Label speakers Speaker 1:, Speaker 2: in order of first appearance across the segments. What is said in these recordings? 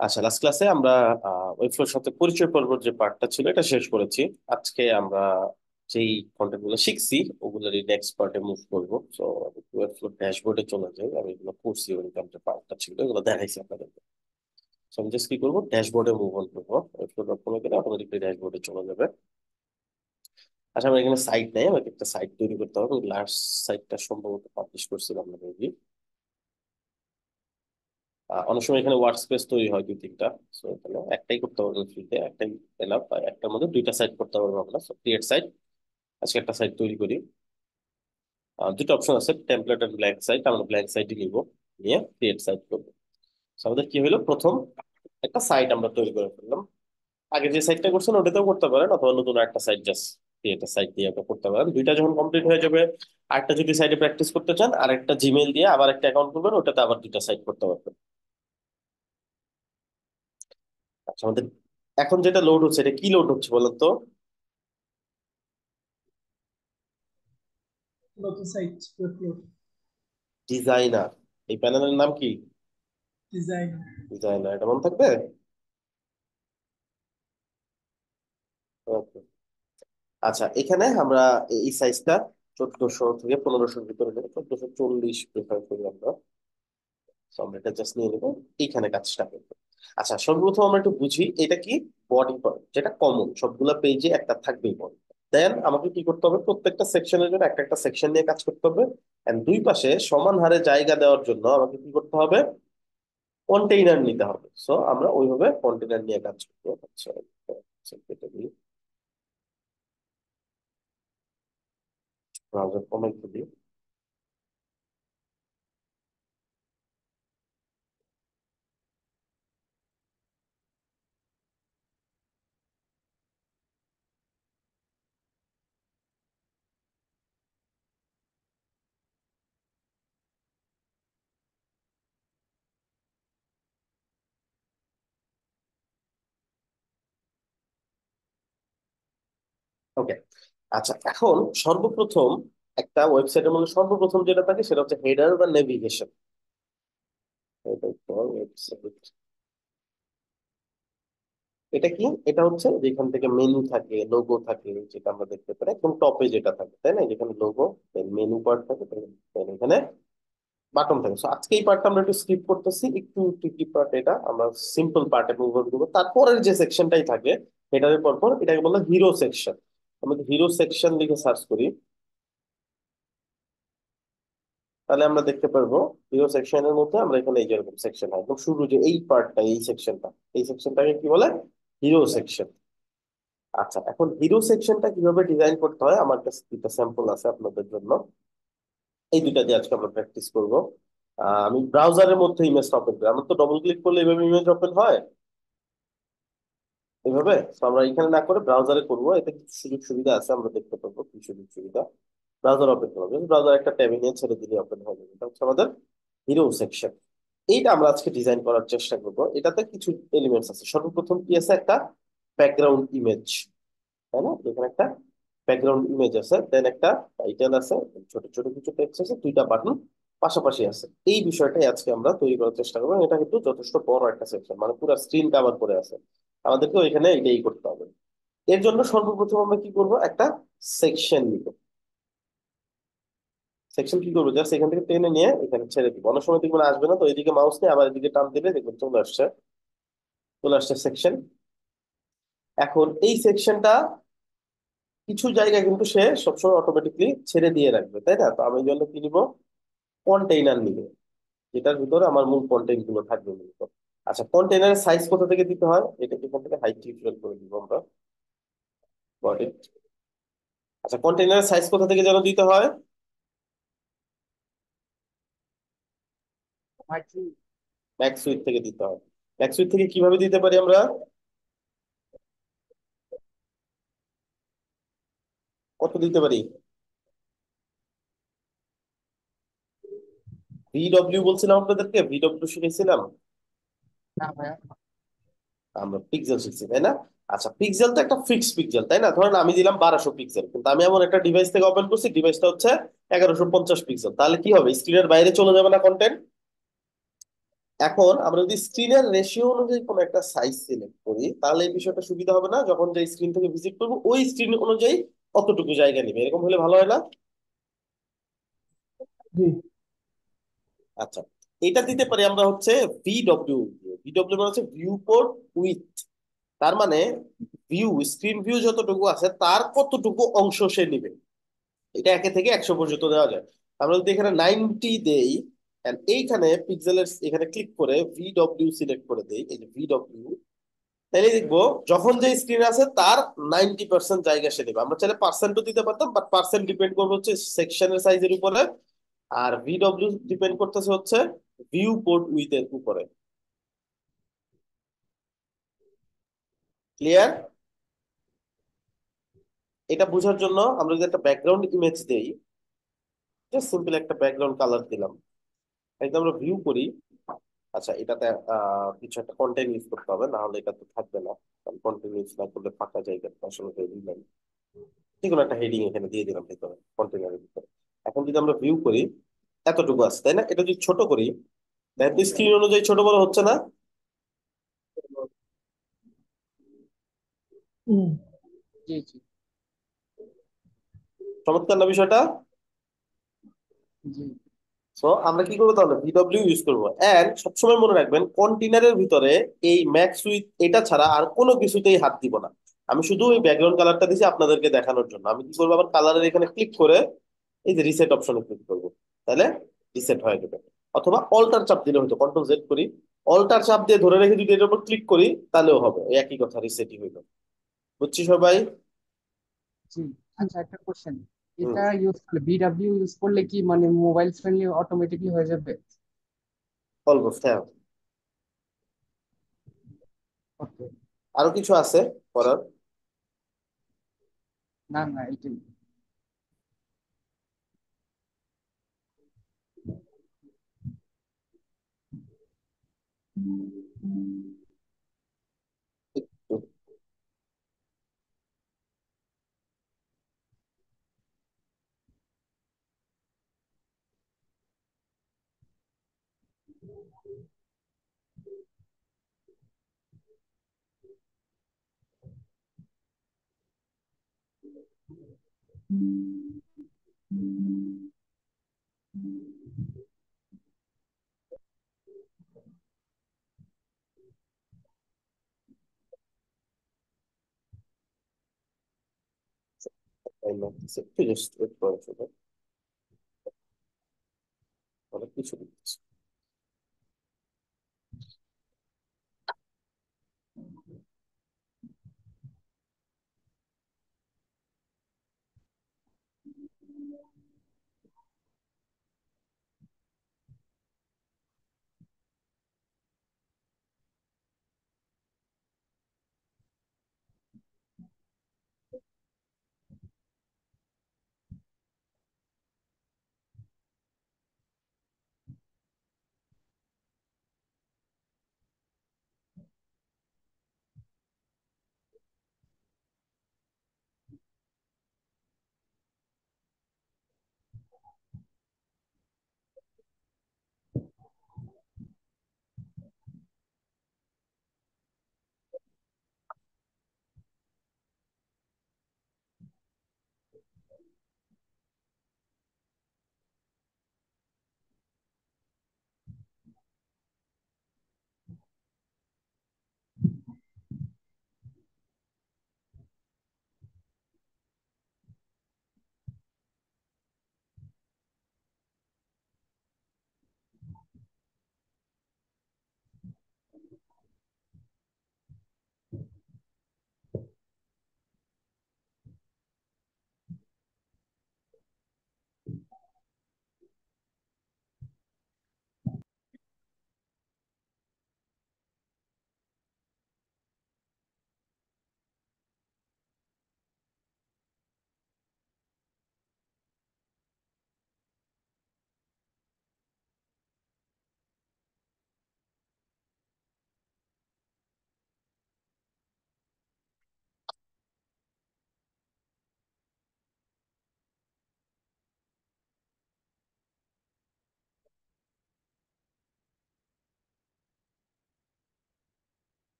Speaker 1: আচ্ছা, লাস্ট ক্লাসে আমরা ওয়েবফ্লোর সাথে পরিচয় পর্বের যে পার্টটা ছিল এটা শেষ করেছি। আজকে আমরা যেই কন্টেন্ট গুলো শিখছি ওগুলোরই নেক্সট পার্টে মুভ করবো। তো ওয়েবফ্লোর ড্যাশবোর্ডে চলে যাই। আমি এগুলো করছি, ওইরকম যে পার্টটা ছিল এগুলো দেখাইছি আপনাদেরকে। তো আমি জাস্ট কি করবো, ড্যাশবোর্ডে মুভ অন করবো। ওয়েবফ্লোর ডট কমে গেলে অটোমেটিকলি ড্যাশবোর্ডে চলে যাবে। আচ্ছা, আমার এখানে সাইট নেই, আমাকে একটা সাইট তৈরি করতে হবে। লাস্ট সাইটটা সম্ভবত পাবলিশ করছিলাম আমরা মেবি। অনেক সময় এখানে ওয়ার্ক স্পেস তৈরি হয় দুই তিনটা। সো এখানে একটাই করতে পারবো ফ্রিতে, একটাই এলাপ। একটার মধ্যে দুইটা সাইট করতে পারবো আমরা। সো ক্রিয়েট সাইট, আজকে একটা সাইট তৈরি করি। দুটো অপশন আছে, টেমপ্লেট এন্ড ব্ল্যাঙ্ক সাইট। আমরা ব্ল্যাঙ্ক সাইটই নিব, নিয়ে ক্রিয়েট সাইট করবো। So আমাদের কি হলো, প্রথম একটা সাইট আমরা তৈরি করে ফেললাম। আগে যে সাইটটা করছেন ওটাতেও করতে পারেন, অথবা নতুন একটা সাইট জাস্ট ক্রিয়েট সাইট দিয়ে আপনি করতে পারেন। দুইটা যখন কমপ্লিট হয়ে যাবে, আরেকটা যদি সাইটে প্র্যাকটিস করতে চান, আর একটা জিমেইল দিয়ে আবার একটা অ্যাকাউন্ট করবেন, ওটাতে আবার দুইটা সাইট করতে পারবেন। আচ্ছা, আমাদের এখন যেটা লোড হচ্ছে, এটা কি লোড হচ্ছে বলেন তো?
Speaker 2: নতুন সাইট ওয়েবফ্লোর
Speaker 1: ডিজাইনার। এই প্যানেলের নাম কি?
Speaker 2: ডিজাইন।
Speaker 1: ডিজাইনার, এটা মনে থাকবে। Okay. আচ্ছা, এখানে আমরা এই সাইজটা 1400 থেকে 1500 ভিতরে নেবো। 1440 প্রেফার করি আমরা। So আমরা এটা জাস্ট নিয়ে নেবো, এইখানে কাজটা করবো। আচ্ছা, সর্বপ্রথম আমরা একটু বুঝি এটা কি। বডি পার্ট যেটা কমন সবগুলা পেজে একটা থাকবেই বডি। দেন আমাকে কি করতে হবে, প্রত্যেকটা সেকশনের জন্য একটা একটা সেকশন নিয়ে কাজ করতে হবে। এন্ড দুই পাশে সমান হারে জায়গা দেওয়ার জন্য আমাকে কি করতে হবে, কন্টেইনার নিতে হবে। সো আমরা ওইভাবে কন্টেইনার নিয়ে কাজ করবো। আচ্ছা, আচ্ছা, কেটে দিই। ব্রাউজার কমেন্ট দিই। ওকে। আচ্ছা, এখন সর্বপ্রথম একটা ওয়েবসাইটের মধ্যে সর্বপ্রথম যেটা থাকে সেটা হচ্ছে হেডার বা নেভিগেশন। এটা কি? এটা হচ্ছে যেখান থেকে মেনু থাকে, লোগো থাকে, যেটা আমরা দেখতে পারি একদম টপে যেটা থাকে, তাই না? যেখানে লোগো, মেনু পার্ট থাকে, then এখানে বাটন থাকে। So আজকে এই পার্টটা আমরা একটু স্কিপ করতেছি, একটু ট্রিকি পার্ট। এটা আমরা সিম্পল পার্টে মুভ করবো। তারপরের যে সেকশনটাই থাকে হেডারের পর এটাকে বলা হিরো সেকশন। আমরা হিরো সেকশন লিখে সার্চ করি, তাহলে আমরা দেখতে পারবো হিরো সেকশনের মধ্যে আমরা এখানে এই যেরকম সেকশন হয় একদম শুরু, যে এই পার্টটা, এই সেকশনটাকে কি বলে, হিরো সেকশন। আচ্ছা, এখন হিরো সেকশনটা কিভাবে ডিজাইন করতে হয় আমার কাছে দুটো স্যাম্পল আছে আপনাদের জন্য। এই দুইটা দিয়ে আজকে আমরা প্র্যাকটিস করব। আমি ব্রাউজারের মধ্যে ইমেজটা ওপেন করি। আমরা তো ডবল ক্লিক করলে এইভাবে ইমেজ ওপেন হয়, এইভাবে। তো আমরা এখানে না করে ব্রাউজারে করবো, এতে কিছু সুযোগ সুবিধা আছে, আমরা দেখতে পারবো কি সুযোগ সুবিধা। ব্রাউজার ওপেন করবো, ব্রাউজার একটা ট্যাবে নিয়ে ছেড়ে দিলে ওপেন হয়ে যাবে। এটা হচ্ছে আমাদের হিরো সেকশন। এইটা আমরা আজকে ডিজাইন করার চেষ্টা করব। এটাতে কিছু এলিমেন্টস আছে। সর্বপ্রথম কি আছে, একটা ব্যাকগ্রাউন্ড ইমেজ, তাই না? এখানে একটা ব্যাকগ্রাউন্ড ইমেজ আছে, দেন একটা টাইটেল আছে, ছোট ছোট কিছু টেক্সট আছে, দুইটা বাটন পাশাপাশি আছে। এই বিষয়টাই আজকে আমরা তৈরি করার চেষ্টা করবো। এটা কিন্তু যথেষ্ট বড় একটা সেকশন, মানে পুরো স্ক্রিন কভার করে আছে। আমাদেরকে এখানে এটাই করতে হবে। এর জন্য সর্বপ্রথম আমরা কি করব, একটা সেকশন নিব। সেকশন কি করবো, জাস্ট এখান থেকে টেনে নিয়ে এখানে ছেড়ে দিব। অনেক সময় দেখবেন আসবে না, তো এদিকে মাউস নিয়ে আবার এদিকে টান দিলে দেখবেন চলে আসছে, চলে আসছে সেকশন। এখন এই সেকশনটা কিছু জায়গায় কিন্তু সে সবসময় অটোমেটিকলি ছেড়ে দিয়ে রাখবে, তাই না? তো আমি এই জন্য কি নিব, কন্টেইনার নিব, যেটার ভিতরে আমার মূল কন্টেন্ট গুলো থাকবে মূলত। আচ্ছা, কন্টেইনারের সাইজ কোথা থেকে দিতে হয়, এটা এখান থেকে হাইট টিউটোরিয়াল করে দিব আমরা। বডি। আচ্ছা, কন্টেইনারের সাইজ কোথা থেকে যেন দিতে হয়, ম্যাক্স উইথ থেকে দিতে হয়। ম্যাক্স উইথ থেকে কিভাবে দিতে পারি আমরা, কত দিতে পারি? ভিডব্লিউ বলছিলাম আপনাদেরকে, ভিডব্লিউ শিখেছিলাম আমরা, পিক্সেল শিখছি তাই না? আচ্ছা, পিক্সেল তো একটা ফিক্স পিক্সেল, তাই না? ধরেন আমি দিলাম 1200 পিক্সেল, কিন্তু আমি এমন একটা ডিভাইস থেকে ওপেন করছি, ডিভাইসটা হচ্ছে 1150 পিক্সেল, তাহলে কি হবে, স্ক্রিনের বাইরে চলে যাবে না কন্টেন্ট? এখন আমরা যদি স্ক্রিনের রেশিও অনুযায়ী কোনো একটা সাইজ সিলেক্ট করি, তাহলে এই বিষয়টা সুবিধা হবে না? যখন যে স্ক্রিন থেকে ভিজিট করবো ওই স্ক্রিন অনুযায়ী অতটুকু জায়গা নেবে, এরকম হলে ভালো হয় না?
Speaker 2: জি।
Speaker 1: আচ্ছা, এটা দিতে পারি আমরা হচ্ছে ভিডব্লিউ। ভিডব্লিউ মানে হচ্ছে ভিউ পোর্ট উইথ। তার মানে ভিউ, স্ক্রিন ভিউ যতটুকু আছে তার কতটুকু অংশ সে নিবে। এটা 1 থেকে 100 পর্যন্ত দেওয়া যায়। আমরা যদি এখানে 90 দেই, and এইখানে পিক্সেলের এখানে ক্লিক করে ভিডব্লিউ সিলেক্ট করে দেই, এই যে ভিডব্লিউ, তাহলে দেখবো যখন যে স্ক্রিন আছে তার 90% জায়গা সে নেবে। আমরা চাইলে পার্সেন্টও দিতে পারতাম, বাট পার্সেন্ট ডিপেন্ড করবে হচ্ছে সেকশনের সাইজের উপরে, আর ভিডব্লিউ ডিপেন্ড করতেছে হচ্ছে ভিউ পোর্ট উইথ এর উপরে। ক্লিয়ার? এটা বোঝার জন্য আমরা যদি একটা ব্যাকগ্রাউন্ড ইমেজ দেই, জাস্ট সিম্পল একটা ব্যাকগ্রাউন্ড কালার দিলাম, একদম আমরা ভিউ করি। আচ্ছা, এটাতে কিছু একটা কন্টেন্ট ইউজ করতে হবে, না হলে এটা তো থাকবে না। কারণ কন্টেন্ট ইউজ না করলে ফাঁকা জায়গা তো আসলে তৈরি নাই। যে কোনো একটা হেডিং এখানে দিয়ে দিলাম ভিতরে, কন্টেনারের ভিতরে। এখন যদি আমরা ভিউ করি, এতটুকু আছে তাই না? এটা যদি ছোট করি, তাহলে তো স্ক্রিন অনুযায়ী ছোট বড় হচ্ছে না?
Speaker 2: হুম।
Speaker 3: জি জি।
Speaker 1: চমৎকার না বিষয়টা?
Speaker 3: জি
Speaker 1: সো আমরা কি করবো তাহলে? ভিডব্লিউ ইউজ করবো। এন্ড সবসময় মনে রাখবেন, কন্টেনারের ভিতরে এই ম্যাক্স উইথ এটা ছাড়া আর কোনো কিছুতেই হাত দিব না। আমি শুধু ওই ব্যাকগ্রাউন্ড কালারটা দিছি আপনাদেরকে দেখানোর জন্য। আমি কি করবো, আবার কালারের এখানে ক্লিক করে এই যে রিসেট অপশনে ক্লিক করবো, তাহলে রিসেট হয়ে যাবে। অথবা অল্টার চাপ দিলে হয়তো, কন্ট্রোল জেড করি, অল্টার চাপ দিয়ে ধরে রেখে যদি এটার উপর ক্লিক করি তাহলেও হবে, ওই একই কথা, রিসেটই হইলো। বুঝছি সবাই?
Speaker 3: জি। আচ্ছা, একটা কোশ্চেন,
Speaker 1: হুম।
Speaker 3: এটা ইউজ করলে বিডব্লিউ ইউজ করলে কি মানে মোবাইল ফ্রেন্ডলি অটোমেটিকলি হয়ে যাবে?
Speaker 1: অলমোস্ট, হ্যাঁ।
Speaker 3: ওকে।
Speaker 1: আরো কিছু আছে করার?
Speaker 3: না না, এটাই।
Speaker 1: একটু জাস্ট ওয়েট করার জন্য অনেক কিছু দিচ্ছি।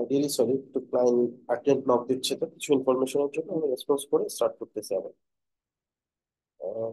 Speaker 1: রিয়েলি সরি, একটু ক্লায়েন্ট আর্জেন্ট নক দিচ্ছে, তো কিছু ইনফরমেশনের জন্য আমি রেসপন্স করে স্টার্ট করতেছি আবার। আহ,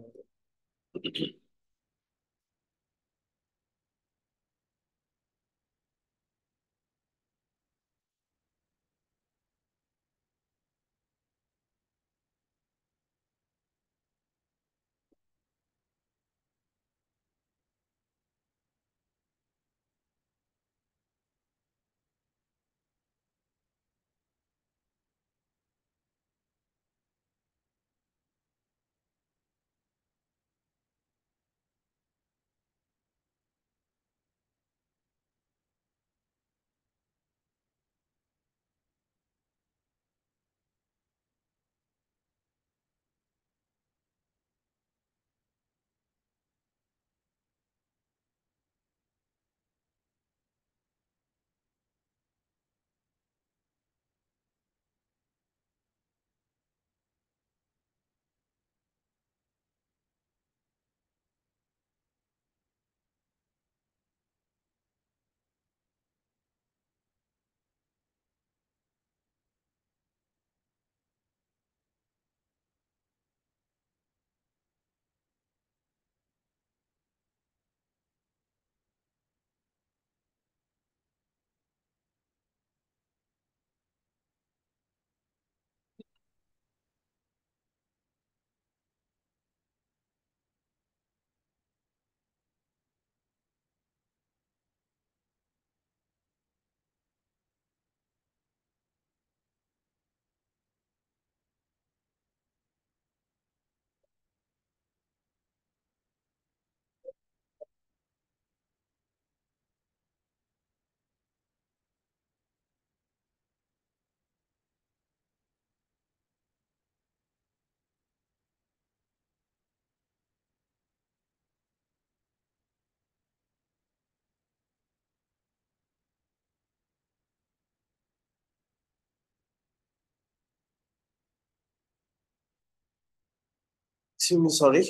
Speaker 1: সরি।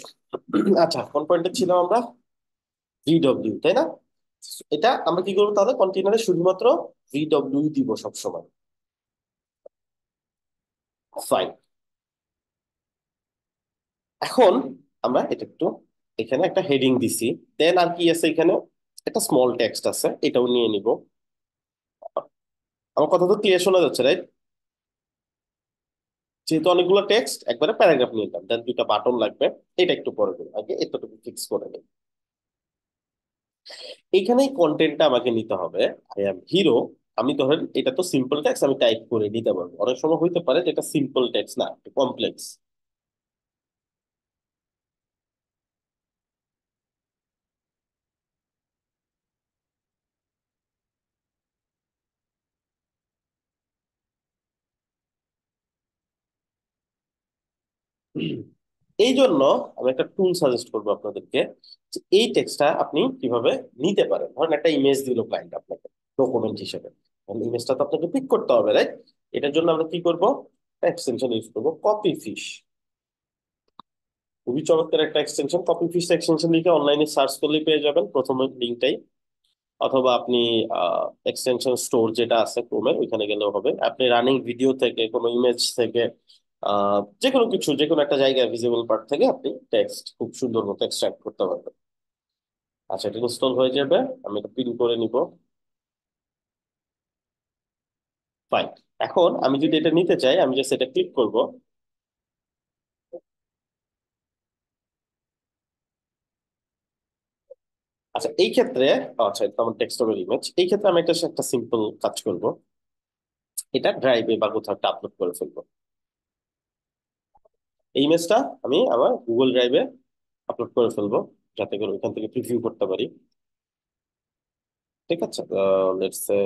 Speaker 1: আচ্ছা, কোন পয়েন্টে ছিলাম আমরা? ভিডব্লিউ, তাই না? এটা আমরা কি করবো তাহলে, কন্টেনারে শুধুমাত্র ভিডব্লিউ দিব সবসময়। ফাইন। এখন আমরা এটা একটু, এখানে একটা হেডিং দিছি, দেন আর কি আছে এখানে, একটা স্মল টেক্সট আছে, এটাও নিয়ে নিব। আমার কথা তো ক্লিয়ার শোনা যাচ্ছে, রাইট? যেহেতু অনেকগুলো টেক্সট, একবারে প্যারাগ্রাফ নিয়ে নিলাম, দেন দুইটা বাটন লাগবে। এটা একটু পরে দিই, আগে এতটুকু ফিক্স করে নিই। এইখানেই কন্টেন্টটা আমাকে নিতে হবে। I am hero. আমি ধরেন এটা তো সিম্পল টেক্সট, আমি টাইপ করে নিতে পারবো। অনেক সময় হইতে পারে যে এটা সিম্পল টেক্সট না, কমপ্লেক্স। এই জন্য আমি একটা টুল সাজেস্ট করবো আপনাদেরকে, যে এই টেক্সটটা আপনি কিভাবে নিতে পারেন। ধরেন একটা ইমেজ দিল ক্লায়েন্ট আপনাকে ডকুমেন্ট হিসেবে, ইমেজটা তো আপনাকে পিক করতে হবে, রাইট? এটার জন্য আমরা কি করব, এক্সটেনশন ইউজ করবো, কপি ফিশ। খুবই চমৎকার একটা এক্সটেনশন। কপি ফিশ এক্সটেনশন লিখে অনলাইনে সার্চ করলেই পেয়ে যাবেন প্রথম লিঙ্কটাই। অথবা আপনি এক্সটেনশন স্টোর যেটা আছে ক্রোমের, ওইখানে গেলেও হবে। আপনি রানিং ভিডিও থেকে, কোনো ইমেজ থেকে, যে কোনো কিছু, যে কোনো একটা জায়গায় ভিজিবল পার্ট থেকে আপনি টেক্সট খুব সুন্দর মতো এক্সট্রাক্ট করতে পারবেন। আচ্ছা, এটা ইনস্টল হয়ে যাবে, আমি এটা পিন করে নিব। ফাইন। এখন আমি যদি এটা নিতে চাই, আমি জাস্ট এটা ক্লিক করব। আচ্ছা, এই ক্ষেত্রে, আচ্ছা এটা আমার টেক্সটের ইমেজ, এই ক্ষেত্রে আমি একটা সিম্পল কাজ করব, এটা ড্রাইভে বা কোথাও একটা আপলোড করে ফেলবো। এই ইমেজটা আমি আমার গুগল ড্রাইভে আপলোড করে ফেলবো, যাতে করে ওইখান থেকে প্রিভিউ করতে পারি। ঠিক আছে, লেটস সে,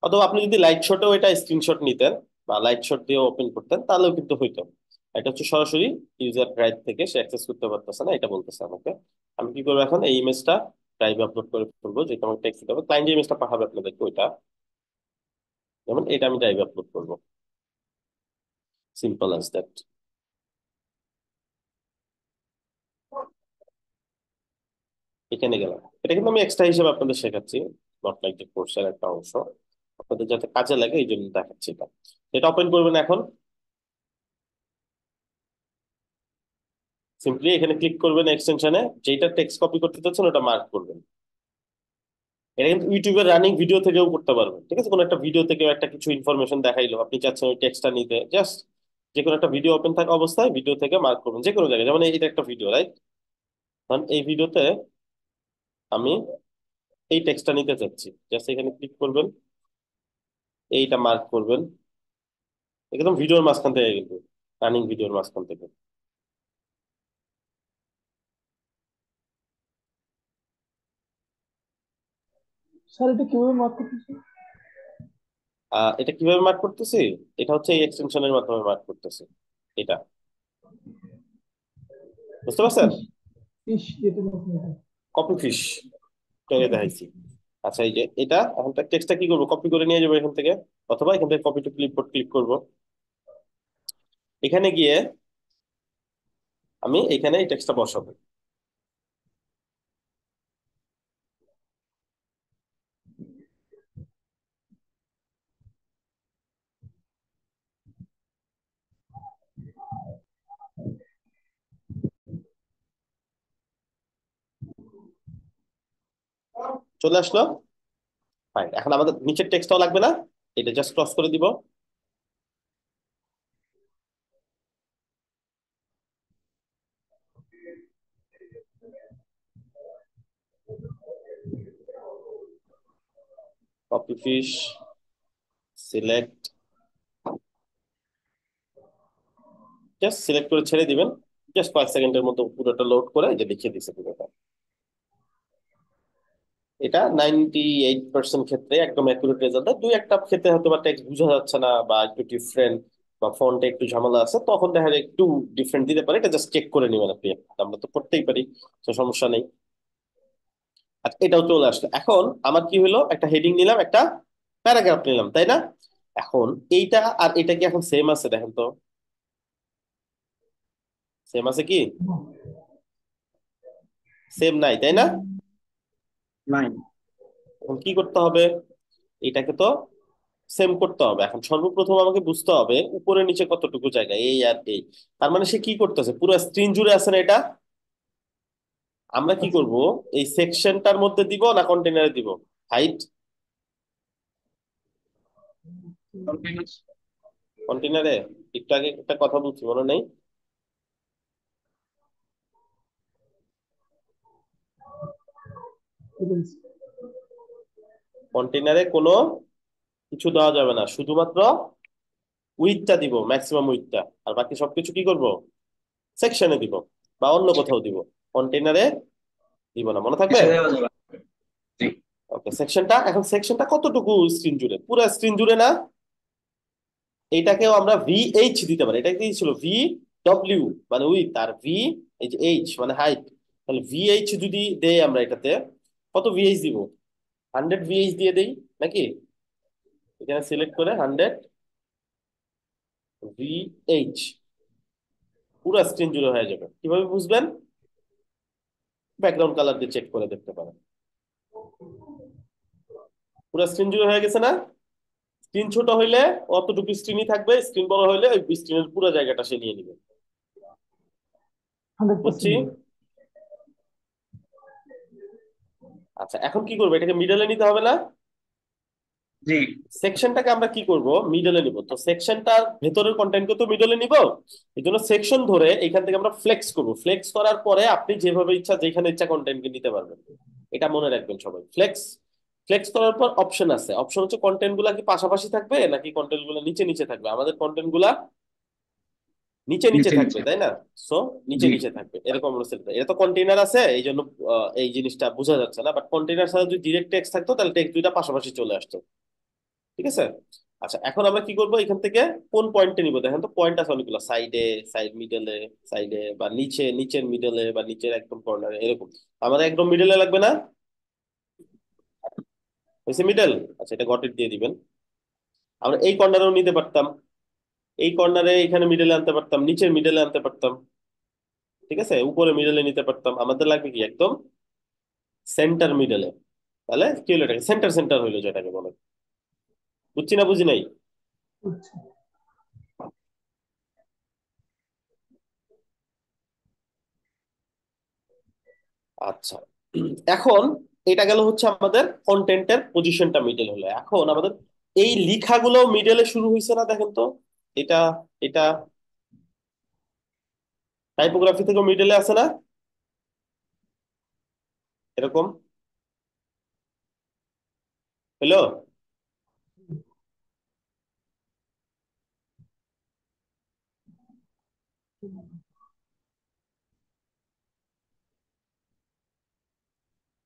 Speaker 1: অথবা আপনি যদি লাইট শটেও এটা স্ক্রিনশট নিতেন বা লাইট শট দিয়ে ওপেন করতেন, তাহলেও কিন্তু হইতো। এটা হচ্ছে সরাসরি ইউজার ড্রাইভ থেকে সে অ্যাক্সেস করতে পারতেছে না, এটা বলতেছে আমাকে। আমি কি করবো এখন, এই ইমেজটা ড্রাইভে আপলোড করে ফেলবো, যেটা আমার টেক্সট দিতে হবে। ক্লায়েন্ট যে ইমেজটা পাঠাবে আপনাদেরকে ওইটা, যেমন এটা আমি ড্রাইভে আপলোড করবো। Simple as that. এখানে গেলাম। এটা কিন্তু আমি এক্সট্রা হিসেবে আপনাদের শেখাচ্ছি, নট লাইক দ্য কোর্সের একটা অংশ। আপনাদের যাতে কাজে লাগে এই জন্য দেখাচ্ছি এটা। এটা ওপেন করবেন এখন। সিম্পলি এখানে ক্লিক করবেন এক্সটেনশনে, যেটা টেক্সট কপি করতে চাচ্ছেন ওটা মার্ক করবেন। এটা কিন্তু ইউটিউবের রানিং ভিডিও থেকেও করতে পারবেন, ঠিক আছে? কোনো একটা ভিডিও থেকেও একটা কিছু ইনফরমেশন দেখাইলো, আপনি চাচ্ছেন ওই টেক্সটটা নিতে, জাস্ট যে কোনো একটা ভিডিও ওপেন থাকা অবস্থায় ভিডিও থেকে মার্ক করবেন যে কোনো জায়গায়। যেমন এটা একটা ভিডিও, রাইট? কারণ এই ভিডিওতে আমি এই টেক্সটটা নিতে চাচ্ছি, জাস্ট এখানে ক্লিক করবেন, এইটা মার্ক করবেন একদম ভিডিওর মাঝখান থেকে, কিন্তু রানিং ভিডিওর মাঝখান থেকে।
Speaker 2: স্যার এটা কিভাবে মার্ক করতেছে?
Speaker 1: এটা কিভাবে মার্ক করতেছি? এটা হচ্ছে এই এক্সটেনশনের মাধ্যমে মার্ক করতেছি। এটা বুঝতে পারছেন?
Speaker 2: ফিশ, ফিশ যেটা মার্ক করে।
Speaker 1: Copy fish
Speaker 2: copy fish.
Speaker 1: দেখাইছি। আচ্ছা, এই যে এটা এখন টেক্সটটা কি করবো, কপি করে নিয়ে যাবো এখান থেকে, অথবা এখান থেকে কপি টু ক্লিপবোর্ড ক্লিক করবো। এখানে গিয়ে আমি এখানে এই টেক্সটটা বসাবো। চলে আসলো। ফাইন, এখন আমাদের নিচের টেক্সটটাও লাগবে না, এটা জাস্ট ক্রস করে দিব। Copy fish, select, just select করে ছেড়ে দিবেন। জাস্ট 5 সেকেন্ডের মতো পুরোটা লোড করে এই যে দেখিয়ে দিচ্ছে পুরোটা। এটা 98% ক্ষেত্রে একদম অ্যাকুরেট রেজাল্ট দেয়। দুই একটা ক্ষেত্রে হয়তো বা টেক্সট বোঝা যাচ্ছে না বা একটু ডিফারেন্ট বা ফন্টে একটু ঝামেলা আছে, তখন দেখা যায় একটু ডিফারেন্ট দিতে পারে। এটা জাস্ট চেক করে নেবেন আপনি, আমরা তো করতেই পারি, তো সমস্যা নেই। আচ্ছা, এটাও চলে আসলো। এখন আমার কি হলো, একটা হেডিং নিলাম, একটা প্যারাগ্রাফ নিলাম, তাই না? এখন এইটা আর এটা কি এখন সেম আছে? দেখেন তো, সেম আছে কি? সেম নাই, তাই না?
Speaker 3: নাই।
Speaker 1: এখন কি করতে হবে, এটাকে তো সেম করতে হবে। এখন সর্বপ্রথম আমাকে বুঝতে হবে উপরে নিচে কতটুকু জায়গা, এই আর এই। তার মানে সে কি করতেছে, পুরো স্ক্রিন জুড়ে আছে না এটা? আমরা কি
Speaker 2: আচ্ছা।
Speaker 1: করব, এই সেকশনটার মধ্যে দিব না কন্টেনারে দিব হাইট? কন্টেনারে। একটু আগে একটা কথা বলছি, মনে নেই? কন্টেনারে কোনো কিছু দেওয়া যাবে না, শুধুমাত্র উইথটা দিব, ম্যাক্সিমাম উইথটা। আর বাকি সবকিছু কি করব, সেকশনে দিব বা অন্য কোথাও দিব, কন্টেনারে দিব না, মনে থাকবে?
Speaker 3: কিছু দেওয়া যাবে না। জি।
Speaker 1: ওকে, সেকশনটা, এখন সেকশনটা কতটুকু স্ক্রিন জুড়ে, পুরো স্ক্রিন জুড়ে না? এইটাকেও আমরা ভিএইচ দিতে পারি। এটা কি ছিল, ভি ডব্লিউ মানে উইথ, আর ভি এই যে এইচ মানে হাইট। তাহলে ভিএইচ যদি দেই আমরা এটাতে, কত ভিএইচ দিব? 100 ভিএইচ দিয়ে দেই নাকি? এখানে সিলেক্ট করে 100 ভিএইচ, পুরো স্ক্রিন জুড়ে হয়ে যাবে। কিভাবে বুঝবেন? ব্যাকগ্রাউন্ড কালার দিয়ে চেক করে দেখতে পারেন। পুরো স্ক্রিন জুড়ে হয়ে গেছে না? স্ক্রিন ছোট হইলে অতটুকু স্ক্রিনই থাকবে, স্ক্রিন বড় হইলে ওই স্ক্রিনের পুরো জায়গাটা সে নিয়ে নিবে। বুঝছি।
Speaker 2: 100%।
Speaker 1: আচ্ছা, এখন কি করবো, এটাকে মিডলে নিতে হবে না?
Speaker 3: জি।
Speaker 1: সেকশনটাকে আমরা কি করব, মিডলে নিব। তো সেকশনটার ভেতরের কন্টেন্টকে তো মিডলে নিব, এই জন্য সেকশন ধরে এখান থেকে আমরা ফ্লেক্স করব। ফ্লেক্স করার পরে আপনি যেভাবে ইচ্ছা যেখানে ইচ্ছা কন্টেন্টকে নিতে পারবেন। এটা মনে রাখবেন সবাই। ফ্লেক্স, ফ্লেক্স করার পর অপশন আছে, অপশন হচ্ছে কন্টেন্ট গুলা কি পাশাপাশি থাকবে নাকি কন্টেন্ট গুলা নিচে নিচে থাকবে। আমাদের কন্টেন্ট গুলা নিচে নিচে
Speaker 3: নিচে
Speaker 1: থাকবে,
Speaker 3: নিচে।
Speaker 1: তাই না? সো নিচে
Speaker 3: জি।
Speaker 1: নিচে থাকবে, এরকম আমরা set করি। এটা তো কন্টেইনার আছে এই জন্য এই জিনিসটা বোঝা যাচ্ছে না, বাট কন্টেইনার ছাড়া যদি ডিরেক্ট টেক্সট থাকতো তাহলে টেক্সট দুইটা পাশাপাশি চলে আসতো, ঠিক আছে? আচ্ছা, এখন আমরা কি করব, এখান থেকে কোন পয়েন্টে নিব? দেখেন তো পয়েন্ট আছে অনেকগুলো, সাইডে, সাইড মিডলে, সাইডে বা নিচে, নিচের মিডলে বা নিচের একদম কর্নারে, এরকম। আমাদের একদম মিডলে লাগবে না? হয়েছে মিডল। আচ্ছা, এটা গটেড দিয়ে দিবেন। আমরা এই কর্নারেও নিতে পারতাম, এই কর্নারে এখানে মিডলে আনতে পারতাম, নিচের মিডলে আনতে পারতাম, ঠিক আছে? উপরে মিডলে নিতে পারতাম। আমাদের লাগবে কি একদম সেন্টার মিডলে। তাহলে কি হলো, এটাকে সেন্টার সেন্টার হইলো যেটাকে বলে। বুঝছি না বুঝি নাই?
Speaker 2: বুঝছি।
Speaker 1: আচ্ছা, এখন এটা গেল হচ্ছে আমাদের কন্টেন্টের পজিশনটা মিডল হলো। এখন আমাদের এই লেখাগুলো মিডলে শুরু হয়েছে না, দেখেন তো। এটা এটা টাইপোগ্রাফি থেকে মিডলে আছে না এরকম? হলো?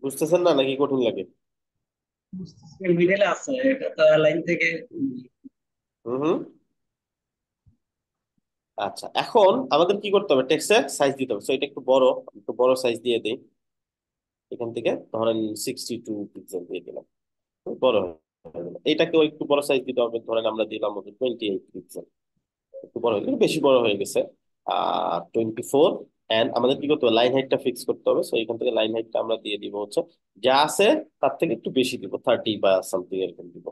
Speaker 1: বুঝতেছেন না নাকি কঠিন লাগে?
Speaker 2: বুঝতেছি।
Speaker 4: মিডলে আছে, এটা তো লাইন থেকে।
Speaker 1: হুম হুম। আচ্ছা, এখন আমাদের কি করতে হবে, টেক্সটের সাইজ দিতে হবে। তো এটা একটু বড় সাইজ দিয়ে দিই। এখান থেকে ধরেন 62 পিক্সেল দিয়ে দিলাম, বড় হয়ে গেল। এটাকেও একটু বড় সাইজ দিতে হবে, ধরেন আমরা দিলাম 28 পিক্সেল। একটু বড় হয়ে গেল, বেশি বড় হয়ে গেছে। 24। এন্ড আমাদের কি করতে হবে, লাইন হাইটটা ফিক্স করতে হবে। সো এখান থেকে লাইন হাইটটা আমরা দিয়ে দিব হচ্ছে যা আছে তার থেকে একটু বেশি দিব, 30 বা সামথিং এরকম দিব।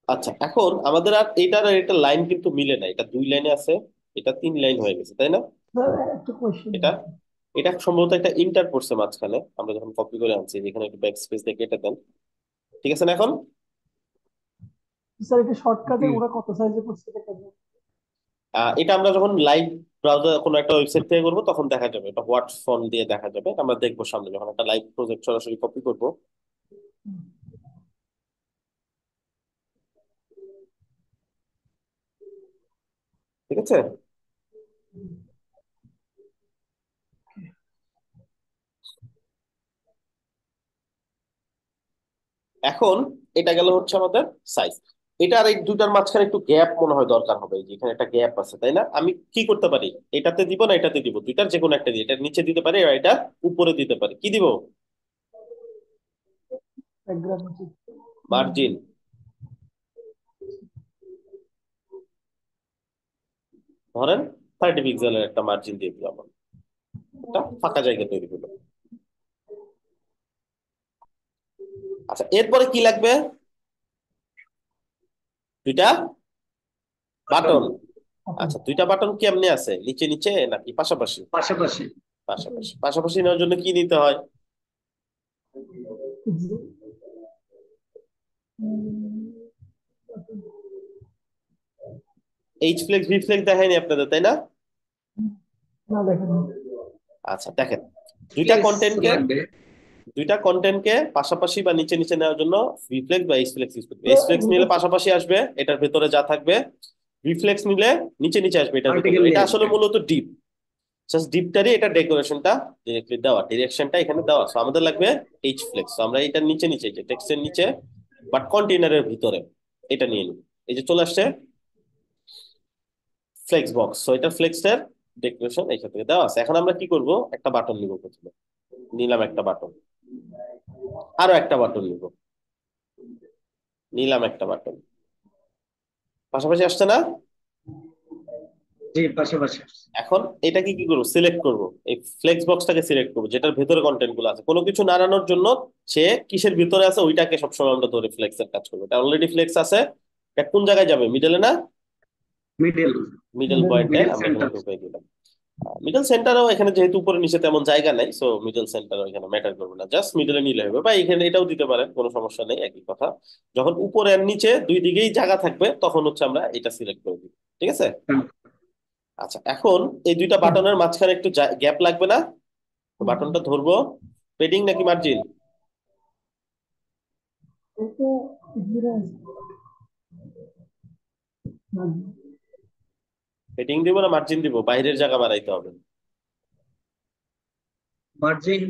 Speaker 1: আচ্ছা, এখন আমাদের আর এটার আর এটা লাইন কিন্তু মিলে না, এটা 2 লাইনে আছে, এটা 3 লাইন হয়ে গেছে, তাই না?
Speaker 2: স্যার একটা কোয়েশ্চেন।
Speaker 1: এটা এটা সম্ভবত একটা ইন্টার পড়ছে মাঝখানে, আমরা যখন কপি করে আনছি, যেখানে একটু ব্যাক স্পেস দিয়ে কেটে দেন। ঠিক আছে না এখন?
Speaker 2: স্যার এটা শর্টকাটে
Speaker 4: জি,
Speaker 2: ওরা কত সাইজে করছে এটা কেন?
Speaker 1: এটা আমরা যখন লাইভ ব্রাউজার কোনো একটা ওয়েবসাইট থেকে করবো তখন দেখা যাবে, এটা হোয়াট ফন্ট দিয়ে দেখা যাবে, এটা আমরা দেখবো সামনে যখন একটা লাইভ প্রজেক্ট সরাসরি কপি করবো। ঠিক আছে। এখন এটা গেল হচ্ছে আমাদের সাইজ। এটা আর এই দুটার মাঝখানে একটু গ্যাপ মনে হয় দরকার হবে, এই যে এখানে একটা গ্যাপ আছে, তাই না? আমি কি করতে পারি, এটাতে দিব না এটাতে দিব, দুইটার যে কোনো একটা দিই, এটা নিচে দিতে পারি আর এটা উপরে দিতে পারি। কি দিব?
Speaker 2: ব্যাকগ্রাউন্ড।
Speaker 1: মার্জিন। ধরেন 30 পিক্সেলের একটা মার্জিন দিয়ে দিলাম, একটা ফাঁকা জায়গা তৈরি হলো। আচ্ছা, এরপরে কি লাগবে? দুইটা
Speaker 4: বাটন
Speaker 1: বাটন। আচ্ছা, দুইটা বাটন কি এমনি আছে, নিচে নিচে নাকি পাশাপাশি?
Speaker 4: পাশাপাশি।
Speaker 1: পাশাপাশি। পাশাপাশি নেওয়ার জন্য কি নিতে হয়? এইচ ফ্লেক্স ভি ফ্লেক্স দেখায়নি আপনাদের, তাই না?
Speaker 2: না দেখেন।
Speaker 1: আচ্ছা দেখেন, দুইটা
Speaker 4: ফ্লেক্স
Speaker 1: কন্টেন্টকে
Speaker 4: লাগবে।
Speaker 1: দুইটা কন্টেন্টকে পাশাপাশি বা নিচে নিচে নেওয়ার জন্য ভি ফ্লেক্স বা এইচ ফ্লেক্স ইউজ করবে। এইচ ফ্লেক্স নিলে পাশাপাশি আসবে, এটার ভেতরে যা থাকবে। ভি ফ্লেক্স নিলে নিচে নিচে আসবে, এটার ভেতরে।
Speaker 4: ভার্টিক্যালি
Speaker 1: এটা আসলে
Speaker 4: আসবে।
Speaker 1: মূলত ডিপ, জাস্ট ডিপটারই এটা ডেকোরেশনটা ডিরেক্টলি দেওয়া, ডিরেকশনটা এখানে দেওয়া। সো আমাদের লাগবে এইচ ফ্লেক্স। আমরা এটার নিচে নিচে, যে টেক্সটের নিচে বাট কন্টেইনারের ভিতরে, এটা নিয়ে নিব। এই যে চলে আসছে ফ্লেক্স বক্স। সো এটা ফ্লেক্সের ডেকোরেশন এইখান থেকে দেওয়া আছে। এখন আমরা কি করব, একটা বাটন নিব প্রথমে। নিলাম একটা বাটন, আরো একটা বাটন নিব, নিলাম একটা বাটন। পাশাপাশি আসছে না?
Speaker 4: জি, পাশাপাশি।
Speaker 1: এখন এটাকে কি করবো, সিলেক্ট করব। এই ফ্লেক্স বক্সটাকে সিলেক্ট করবো, যেটার ভেতরে কন্টেন্ট গুলো আছে। কোনো কিছু নাড়ানোর জন্য সে কিসের ভিতরে আছে ওইটাকে সবসময় আমরা ধরে ফ্লেক্সের কাজ করবো। এটা অলরেডি ফ্লেক্স আছে, এটা কোন জায়গায় যাবে, মিডলে না?
Speaker 4: মিডল।
Speaker 1: মিডল পয়েন্টে
Speaker 4: মিডল
Speaker 1: আমরা এখানে
Speaker 4: সেন্টার।
Speaker 1: ঢুকিয়ে দিলাম। মিডল সেন্টারও এখানে যেহেতু উপরে নিচে তেমন জায়গা নাই, সো মিডল সেন্টারও এখানে ম্যাটার করবে না, জাস্ট মিডলে নিলে হবে। বা এখানে এটাও দিতে পারেন, কোনো সমস্যা নেই, একই কথা। যখন উপরে আর নিচে দুই দিকেই জায়গা থাকবে তখন হচ্ছে আমরা এটা সিলেক্ট করে দিব। ঠিক আছে। আচ্ছা, এখন এই দুইটা বাটনের মাঝখানে একটু গ্যাপ লাগবে না? তো বাটনটা ধরবো, পেডিং নাকি মার্জিন?
Speaker 2: এটা এক্সপিরিয়েন্স।
Speaker 1: পেডিং দিব না মার্জিন দিব, বাইরের জায়গা বাড়াইতে হবে।
Speaker 4: মার্জিন।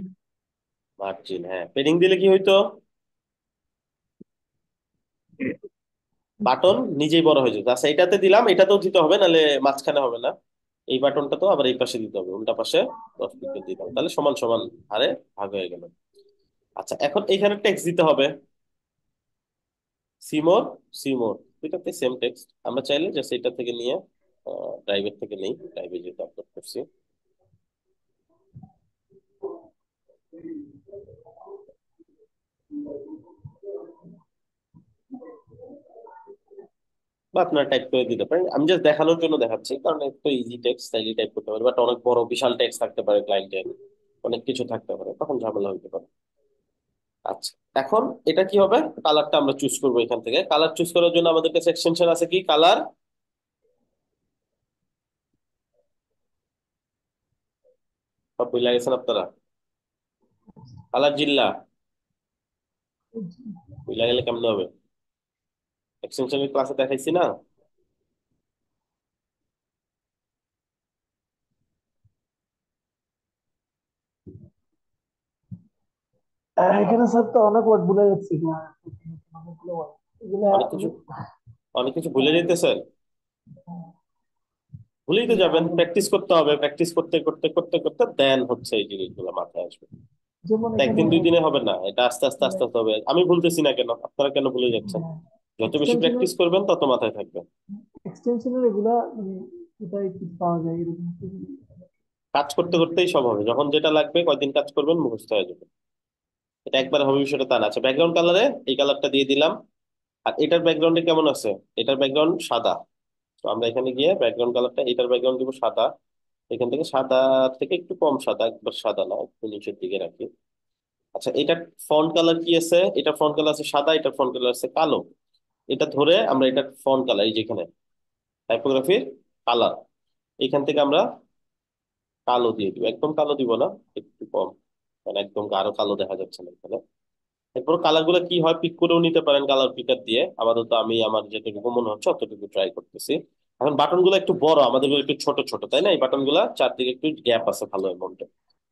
Speaker 1: মার্জিন, হ্যাঁ। পেডিং দিলে কি হইতো, বাটন নিজেই বড় হয়ে যেত। আচ্ছা, এটাতে দিলাম, এটাতেও দিতে হবে, নাহলে মাঝখানে হবে না। এই বাটনটা তো আবার এই পাশে দিতে হবে, উল্টা পাশে 10 পিক্সেল দিতে হবে, তাহলে সমান সমান হারে ভাগ হয়ে গেল। আচ্ছা, এখন এইখানে টেক্সট দিতে হবে, সিমোর, সিমোর। দুইটাতে সেম টেক্সট। আমরা চাইলে যে সেটা থেকে নিয়ে ড্রাইভের থেকে নেই, ড্রাইভে যেটা আপলোড করছি। বা আপনারা টাইপ করে দিতে পারেন। আমি জাস্ট দেখানোর জন্য দেখাচ্ছি, কারণ একটু ইজি টেক্সট চাইলে টাইপ করতে পারে, বাট অনেক বড় বিশাল টেক্সট থাকতে পারে, ক্লায়েন্টের অনেক কিছু থাকতে পারে, তখন ঝামেলা হতে পারে। আচ্ছা, এখন এটা কি হবে, কালারটা আমরা চুজ করবো এখান থেকে। কালার চুজ করার জন্য আমাদের কাছে এক্সটেনশন আছে কি, কালার। সব বুঝে গেছেন আপনারা, কালার জিল্লা বুঝে গেলে কেমন হবে, এক্সটেনশনের ক্লাসে দেখাইছি না।
Speaker 2: এখানে স্যার তো অনেক ওয়ার্ড ভুলে যাচ্ছি না, অনেকগুলো word। এগুলা
Speaker 1: অনেক কিছু, অনেক কিছু ভুলে যেতেছেন। ভুলেই তো যাবেন,
Speaker 2: আমি
Speaker 1: প্র্যাকটিস করতে হবে, প্র্যাকটিস করতে করতে করতে করতে দেন হচ্ছে এই জিনিসগুলো মাথায় আসবে।
Speaker 2: যেমন
Speaker 1: এটা
Speaker 2: এখানে
Speaker 1: একদিন দুই দিনে হবে না, এটা আস্তে আস্তে আস্তে আস্তে হবে। আমি ভুলতেছি না কেন, আপনারা কেন ভুলে যাচ্ছেন? যত বেশি
Speaker 2: এক্সটেনশনের
Speaker 1: প্র্যাকটিস করবেন তত মাথায় থাকবে।
Speaker 2: এক্সটেনশনের এগুলা মানে কোথায় কি পাওয়া যায় এরকম কি?
Speaker 1: কাজ করতে করতেই সব হবে, যখন যেটা লাগবে কয়দিন কাজ করবেন মুখস্থ হয়ে যাবে। এটা একবার হবে বিষয়টা তা না। আচ্ছা, ব্যাকগ্রাউন্ড কালারে এই কালারটা দিয়ে দিলাম। আর এটার ব্যাকগ্রাউন্ডে কেমন আছে, এটার ব্যাকগ্রাউন্ড সাদা। তো আমরা এখানে গিয়ে ব্যাকগ্রাউন্ড কালারটা, এটার ব্যাকগ্রাউন্ড দিব সাদা। এখান থেকে সাদা থেকে একটু কম সাদা, একবার সাদা না, একটু নিচের দিকে রাখি। আচ্ছা, এটার ফন্ট কালার কি আছে, এটা ফন্ট কালার আছে সাদা, এটার ফন্ট কালার আছে কালো। এটা ধরে আমরা এটার ফন্ট কালার, এই যেখানে টাইপোগ্রাফির কালার, এখান থেকে আমরা কালো দিয়ে দিব। একদম কালো দিব না, একটু কম, মানে একদম গাঢ় কালো দেখা যাচ্ছে না এখানে। এরপর কালার গুলো কি হয় পিক করেও নিতে পারেন কালার পিকার দিয়ে, আপাতত আমি আমার যেটুকু মনে হচ্ছে অতটুকু ট্রাই করতেছি। এখন বাটন গুলো একটু বড়, আমাদের গুলো একটু ছোট ছোট, তাই না? এই বাটন গুলা চারদিকে একটু গ্যাপ আছে ভালো অ্যামাউন্টে।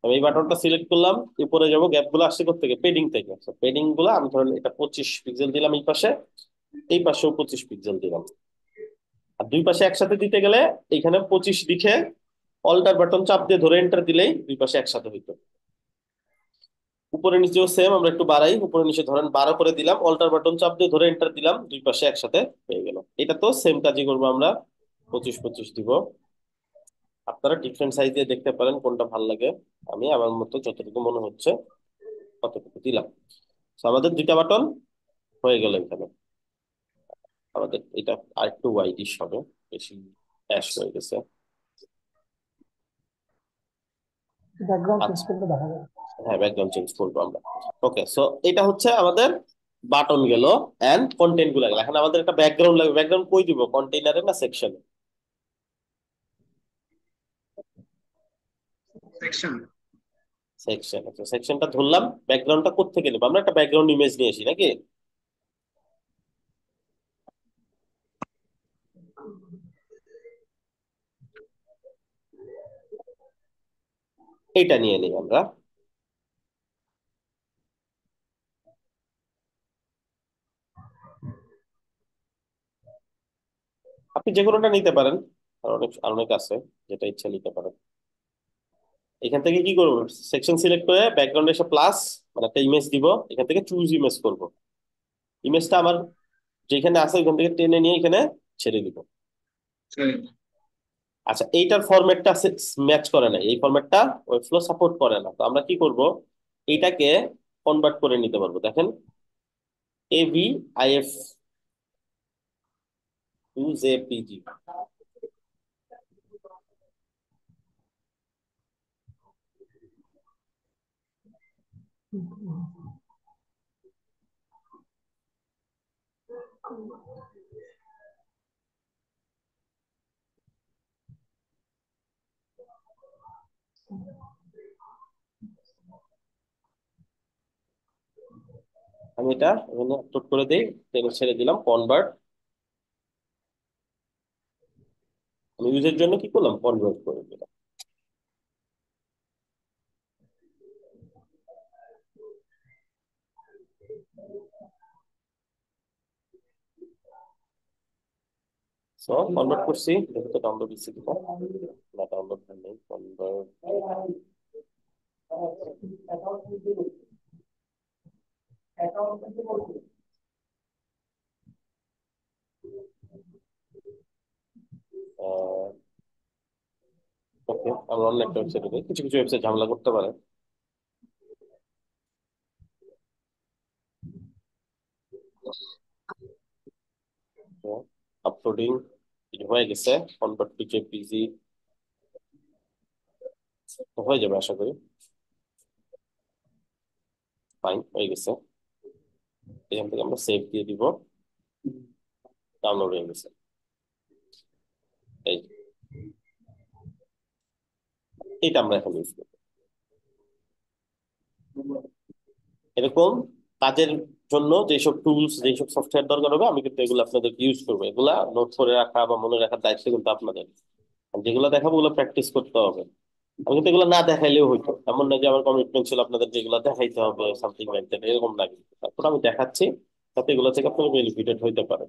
Speaker 1: আমি এই বাটনটা সিলেক্ট করলাম, উপরে যাবো, গ্যাপ গুলো আসছে থেকে পেডিং থেকে। পেডিং গুলো আমি ধরেন এটা 25 পিক্সেল দিলাম এই পাশে, এই পাশেও 25 পিক্সেল দিলাম। আর দুই পাশে একসাথে দিতে গেলে এখানে 25 লিখে অল্টার বাটন চাপ দিয়ে ধরে এন্টার দিলেই দুই পাশে একসাথে হইতো। উপরে নিচেও সেম, আমরা একটু বাড়াই, উপরে নিচে ধরেন 12 করে দিলাম, অল্টার বাটন চাপ দিয়ে ধরে এন্টার দিলাম, দুই পাশে একসাথে হয়ে গেল। এটা তো সেম কাজই করবো আমরা, 25 25 দিব। আপনারা ডিফারেন্ট সাইজ দিয়ে দেখতে পারেন কোনটা ভালো লাগে। আমি আমার মতো যতটুকু মনে হচ্ছে ততটুকু দিলাম। তো আমাদের দুইটা বাটন হয়ে গেল এখানে। আমাদের এটা আরেকটু ওয়াইডিশ হবে, বেশি অ্যাশ হয়ে গেছে।
Speaker 2: ব্যাকগ্রাউন্ড চেঞ্জ
Speaker 1: আচ্ছা,
Speaker 2: করলে দেখা যাবে।
Speaker 1: হ্যাঁ ব্যাকগ্রাউন্ড চেঞ্জ করবো আমরা। ওকে, সো এটা হচ্ছে আমাদের বাটন গেল এন্ড কন্টেন্ট গুলো গেল। এখন আমাদের একটা ব্যাকগ্রাউন্ড লাগবে। ব্যাকগ্রাউন্ড কই দিব, কন্টেইনারে না সেকশনে?
Speaker 4: সেকশন।
Speaker 1: সেকশন। আচ্ছা, সেকশনটা ধরলাম। ব্যাকগ্রাউন্ডটা কোত্থেকে নেবো, আমরা একটা ব্যাকগ্রাউন্ড ইমেজ নিয়ে আসি নাকি? এইটা নিয়ে নিই আমরা। আপনি যে কোনোটা নিতে পারেন, আর অনেক আছে, যেটা ইচ্ছা নিতে পারেন। এখান থেকে কি করবো, সেকশন সিলেক্ট করে ব্যাকগ্রাউন্ডে এসে প্লাস, মানে একটা ইমেজ দিব, এখান থেকে চুজ ইমেজ করব। ইমেজটা আমার যেখানে আছে ওইখান থেকে টেনে নিয়ে এখানে ছেড়ে দিব। আচ্ছা, এইটার ফরম্যাটটা ম্যাচ করে না, এই ফরম্যাটটা ওয়েবফ্লো সাপোর্ট করে না। তো আমরা কি করব, এইটাকে কনভার্ট করে নিতে পারবো। দেখেন, AVIF টু জেপিজি। আমি এটা এখানে আপলোড করে দিই, টেনে ছেড়ে দিলাম কনভার্ট। আমি ইউজের জন্য কি করলাম, কনভার্ট করে দিলাম। সো কনভার্ট করছি, দেখো তো ডাউনলোড দিচ্ছি কিনা। না, ডাউনলোড নেই, কনভার্ট। ওকে, আমরা অন্য একটা ওয়েবসাইটে দিই, কিছু কিছু ওয়েবসাইট ঝামেলা করতে পারে। তো আপলোডিং হয়ে গেছে, কনভার্ট টু জেপিজি হয়ে যাবে আশা করি। ফাইন, হয়ে গেছে। এখান থেকে আমরা সেভ দিয়ে দিব, ডাউনলোড হয়ে গেছে। এই এটা আমরা এখন ইউজ করবো এরকম কাজের জন্য। যেসব টুলস, যেসব সফটওয়্যার দরকার হবে, আমি কিন্তু এগুলো আপনাদেরকে ইউজ করবো। এগুলা নোট করে রাখা বা মনে রাখার দায়িত্ব কিন্তু আপনাদের। আর যেগুলো দেখাবো ওগুলো প্র্যাকটিস করতে হবে। আমি কিন্তু এগুলো না দেখাইলেও হইতো, এমন না যে আমার কমিটমেন্ট ছিল আপনাদের যেগুলো দেখাইতে হবে সামথিং লাইক দ্যাট, এরকম না কিন্তু। তারপর আমি দেখাচ্ছি যাতে এগুলো থেকে আপনারা বেনিফিটেড হইতে পারেন,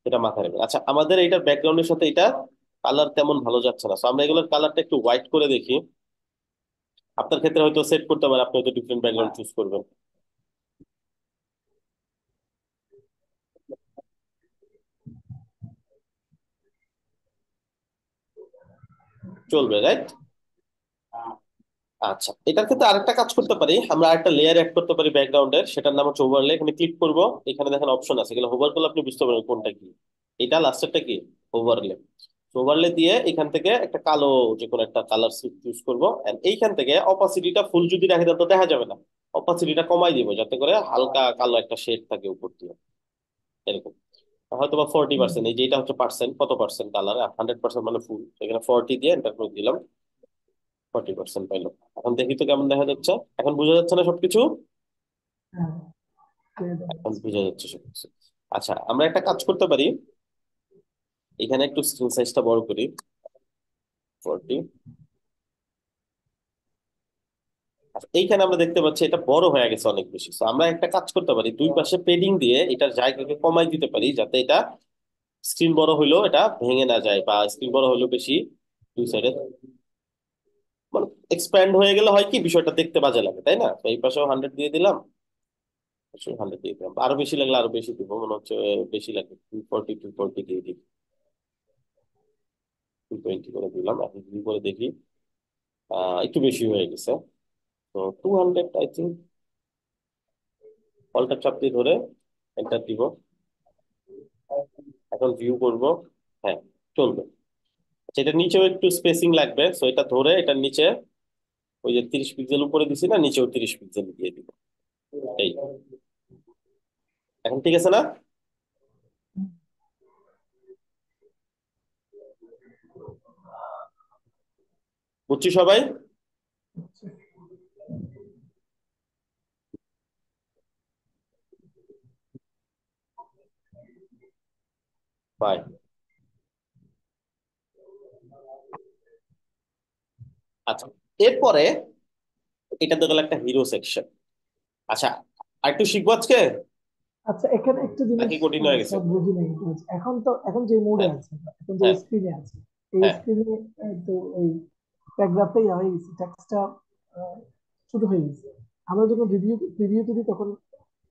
Speaker 1: এটা মাথায় রাখবেন। আচ্ছা, আমাদের এইটার ব্যাকগ্রাউন্ডের সাথে এটা কালার তেমন ভালো যাচ্ছে না, তো আমরা এগুলোর কালারটা একটু হোয়াইট করে দেখি। আপনার ক্ষেত্রে হয়তো সেট করতে পারেন, আপনি হয়তো ডিফারেন্ট ব্যাকগ্রাউন্ড চুজ করবেন, চলবে, রাইট? আচ্ছা, এটার ক্ষেত্রে আরেকটা কাজ করতে পারি আমরা, আরেকটা লেয়ার অ্যাড করতে পারি ব্যাকগ্রাউন্ডের, সেটার নাম হচ্ছে ওভারলে। এখানে ক্লিক করব, এখানে দেখেন অপশন আছে, এগুলো হোভার করলে আপনি বুঝতে পারবেন কোনটা কি। এটা লাস্টেরটা কি? ওভারলে। ওভারলে দিয়ে এখান থেকে একটা কালো, যে কোনো একটা কালার চুজ করবো, এন্ড এইখান থেকে অপাসিটিটা ফুল যদি রাখি তাহলে তো দেখা যাবে না, অপাসিটিটা কমাই দিব যাতে করে হালকা কালো একটা শেড থাকে উপর দিয়ে, এরকম। হয়তো বা 40%, এই যে এটা হচ্ছে পার্সেন্ট, কত পার্সেন্ট কালার, 100% মানে ফুল, এখানে 40 দিয়ে এন্টার করে দিলাম, 40% পাইলো। এখন দেখি তো কেমন দেখা যাচ্ছে, এখন বোঝা যাচ্ছে না সবকিছু?
Speaker 2: হ্যাঁ, clear দেখা
Speaker 1: এখন
Speaker 2: যাচ্ছে।
Speaker 1: বোঝা যাচ্ছে সবকিছু। আচ্ছা, আমরা একটা কাজ করতে পারি, এখানে একটু স্ক্রিন সাইজটা বড় করি, 40। আচ্ছা, এইখানে আমরা দেখতে পাচ্ছি এটা বড় হয়ে গেছে অনেক বেশি, তো আমরা একটা কাজ করতে পারি, দুই পাশে পেডিং দিয়ে এটার জায়গাকে কমাই দিতে পারি, যাতে এটা স্ক্রিন বড় হইলেও এটা ভেঙে না যায়, বা স্ক্রিন বড় হইলেও বেশি দুই সাইডে মানে এক্সপ্যান্ড হয়ে গেলে হয় কি, বিষয়টা দেখতে বাজে লাগে, তাই না? তো এই পাশেও 100 দিয়ে দিলাম, 100 দিয়ে দিলাম, আরো বেশি লাগলে আরো বেশি দিব, মনে হচ্ছে বেশি লাগবে, 240, 240 দিয়ে দিই, 220 করে দিলাম। এখন ভিউ করে দেখি, একটু বেশি হয়ে গেছে, তো 200 আই থিঙ্ক। অল্টা চাপ দিয়ে ধরে এন্টার দিব, এখন ভিউ করব। হ্যাঁ, চলবে। আচ্ছা, এটার নিচেও একটু স্পেসিং লাগবে, সো এটা ধরে এটার নিচে ওই যে 30 পিক্সেল উপরে দিছি না, নিচেও 30 পিক্সেল দিয়ে দিব। এই, এখন ঠিক আছে না? বুঝছি সবাই? বাই। আচ্ছা, এরপরে এটা তো গেল একটা হিরো সেকশন। আচ্ছা, আর একটু শিখবো আজকে
Speaker 2: আচ্ছা, এখানে একটা জিনিস
Speaker 1: নাকি কঠিন হয়ে গেছে?
Speaker 2: স্যার বুঝি নাই, এখন যে মোডে
Speaker 1: হ্যাঁ,
Speaker 2: আছে, এখন যে
Speaker 1: হ্যাঁ,
Speaker 2: স্ক্রিনে আছে, এই
Speaker 1: হ্যাঁ।
Speaker 2: স্ক্রিনে তো এই প্যারাগ্রাফটাই হয়ে গেছে, টেক্সটটা ছোট হয়ে গেছে। আমরা যখন রিভিউ করি তখন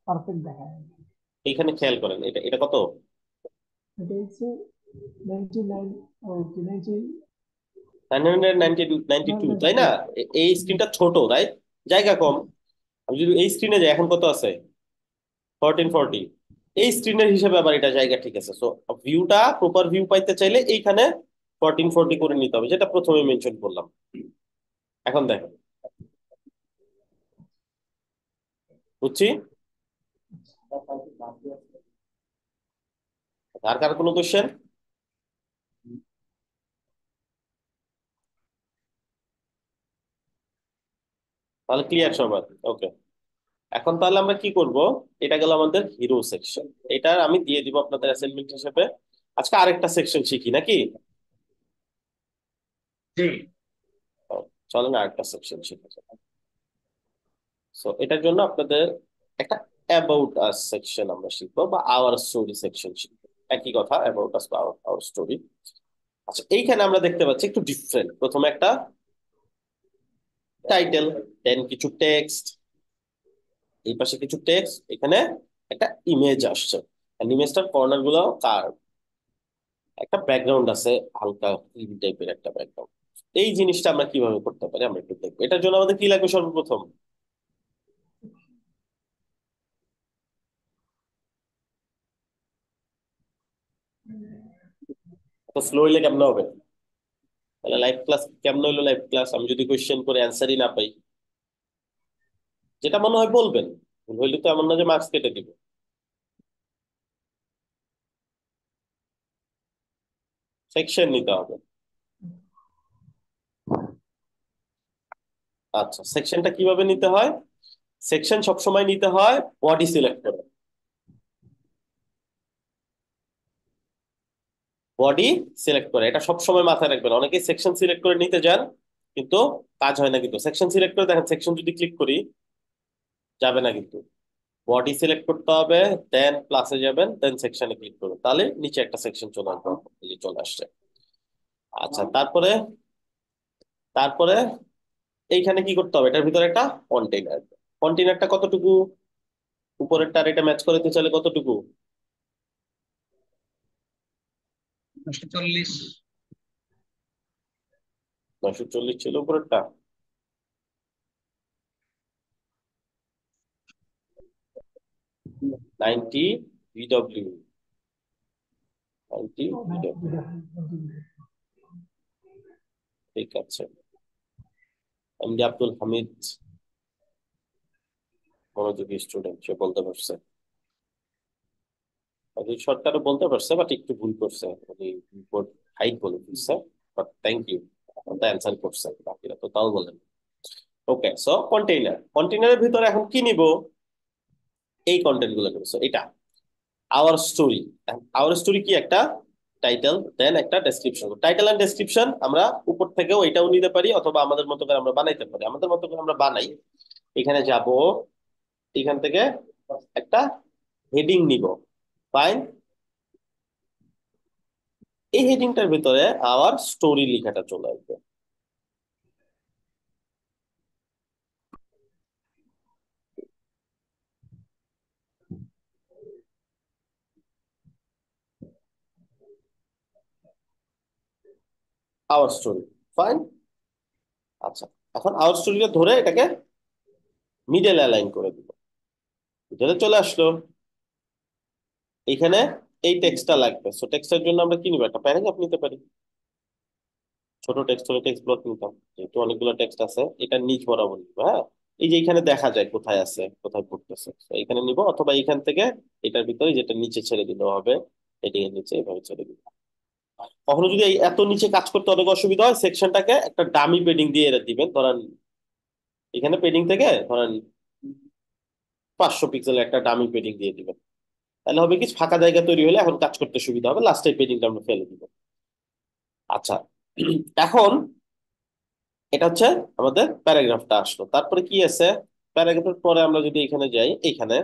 Speaker 2: পারফেক্ট দেখায়।
Speaker 1: এইখানে খেয়াল করেন, এটা এটা কত?
Speaker 2: এটা হচ্ছে 99, ওকে 90,
Speaker 1: 992, তাই না? এই স্ক্রিনটা ছোট, রাইট? জায়গা কম। আমি যদি এই স্ক্রিনে যাই, এখন কত আছে? 1440। এই স্ক্রিনের হিসেবে আবার এটা জায়গা ঠিক আছে, সো ভিউটা, প্রপার ভিউ পাইতে চাইলে এইখানে 1440 করে নিতে হবে, যেটা প্রথমে মেনশন করলাম। এখন দেখেন, বুঝছি। আর কার কোনো কোশ্চেন? তাহলে ক্লিয়ার সবার? ওকে। এখন তাহলে আমরা কি করব, এটা গেল আমাদের হিরো সেকশন, এটা আমি দিয়ে দিব আপনাদের অ্যাসাইনমেন্ট হিসেবে। আজকে আরেকটা সেকশন শিখি নাকি?
Speaker 4: জি।
Speaker 1: ও, চলেন আরেকটা সেকশন শিখা যাক। সো এটার জন্য আপনাদের একটা অ্যাবাউট আস সেকশন আমরা শিখবো, বা আওয়ার স্টোরি সেকশন শিখবো। একই কথা, অ্যাবাউট আস বা আওয়ার স্টোরি। আচ্ছা, এইখানে আমরা দেখতে পাচ্ছি একটু ডিফারেন্ট। প্রথমে একটা টাইটেল, দেন কিছু টেক্সট, এই পাশে কিছু টেক্সট, এখানে একটা ইমেজ আসছে, ইমেজটার কর্নার গুলো কার, একটা ব্যাকগ্রাউন্ড আছে, হালকা ক্রিম টাইপের একটা ব্যাকগ্রাউন্ড। এই জিনিসটা আমরা কিভাবে করতে পারি আমরা একটু দেখবো। এটার জন্য আমাদের কি লাগবে সর্বপ্রথম? তো স্লো হইলে কেমন হবে? তাহলে লাইভ ক্লাস কেমন হইলো? লাইভ ক্লাস আমি যদি কোয়েশ্চেন করে অ্যান্সারই না পাই, যেটা মনে হয় বলবেন, ভুল হইলে তো এমন না যে মার্কস কেটে দিব। সেকশন নিতে হবে। আচ্ছা, সেকশনটা কিভাবে নিতে হয়? সেকশন সবসময় নিতে হয় বডি সিলেক্ট করে। বডি সিলেক্ট করে, এটা সবসময় মাথায় রাখবেন। অনেকেই সেকশন সিলেক্ট করে নিতে যান, কিন্তু কাজ হয় না। কিন্তু সেকশন সিলেক্ট করে দেখেন, সেকশন যদি ক্লিক করি যাবে না কিন্তু। বডি সিলেক্ট করতে হবে, দেন প্লাসে যাবেন, দেন সেকশনে ক্লিক করুন, তাহলে নিচে একটা সেকশন চলে আসবে। এই যে চলে আসছে। আচ্ছা, তারপরে তারপরে এইখানে কি করতে হবে? এটার ভিতরে একটা কন্টেইনার। কন্টেইনারটা কতটুকু? উপরেরটার এটা ম্যাচ করে দিতে চাইলে কতটুকু?
Speaker 4: 940।
Speaker 1: 940 ছিল উপরেরটা। 90 ভিডব্লিউ। 90 ভিডব্লিউ, ঠিক আছে। এমডি আব্দুল হামিদ মনোযোগী স্টুডেন্ট, সে বলতে পারছে। অজিত সরকারও বলতে পারছে, বাট একটু ভুল করছে। উনি রিপোর্ট হাইট বলে দিচ্ছে, বাট থ্যাংক ইউ, অ্যান্সার করছে। বাকিরা তো তাও বলেন। ওকে, সো কন্টেইনার, কন্টেইনারের ভিতরে এখন কি নিব? এই কন্টেন্ট গুলো নেবো। So, এটা আওয়ার স্টোরি। আওয়ার স্টোরি কি? একটা টাইটেল, দেন একটা ডেসক্রিপশন। টাইটেল এন্ড ডেসক্রিপশন আমরা উপর থেকেও এটাও নিতে পারি, অথবা আমাদের মতো করে আমরা বানাইতে পারি। আমাদের মতো করে আমরা বানাই। এখানে যাব, এখান থেকে একটা হেডিং নিব। ফাইন। এই হেডিংটার ভিতরে আওয়ার স্টোরি লেখাটা চলে আসবে। Hour story, fine. আচ্ছা, এখন আওয়ার স্টোরিটা ধরে এটাকে মিডল অ্যালাইন করে দিব। মিডলে চলে আসলো। এখানে এই টেক্সটটা লাগবে। সো টেক্সটের জন্য আমরা কি নিব? একটা প্যারাগ্রাফ নিতে পারি। ছোট টেক্সট হলে টেক্সট ব্লক নিতাম, যেহেতু অনেকগুলো টেক্সট আছে। এটা নিচ বরাবর নিব, হ্যাঁ। এই যে এখানে দেখা যায় কোথায় আছে, কোথায় পড়তেছে, তো এখানে নিব, অথবা এখান থেকে এটার ভিতরে যেটা নিচে ছেড়ে দিলেও হবে। এটি এর নিচে এভাবে ছেড়ে দিব। কখনো যদি এই এত নিচে কাজ করতে অনেক অসুবিধা হয়, সেকশনটাকে একটা ডামি পেডিং দিয়ে দিবেন। ধরেন এখানে পেডিং থেকে ধরেন 500 পিক্সেলের একটা ডামি পেডিং দিয়ে দিবেন। তাহলে হবে কি, ফাঁকা জায়গা তৈরি হলে এখন কাজ করতে সুবিধা হবে। লাস্টে পেডিংটা আমরা ফেলে দিব। আচ্ছা, এখন এটা হচ্ছে আমাদের প্যারাগ্রাফটা আসলো। তারপরে কি আছে? প্যারাগ্রাফের পরে আমরা যদি এখানে যাই, এইখানে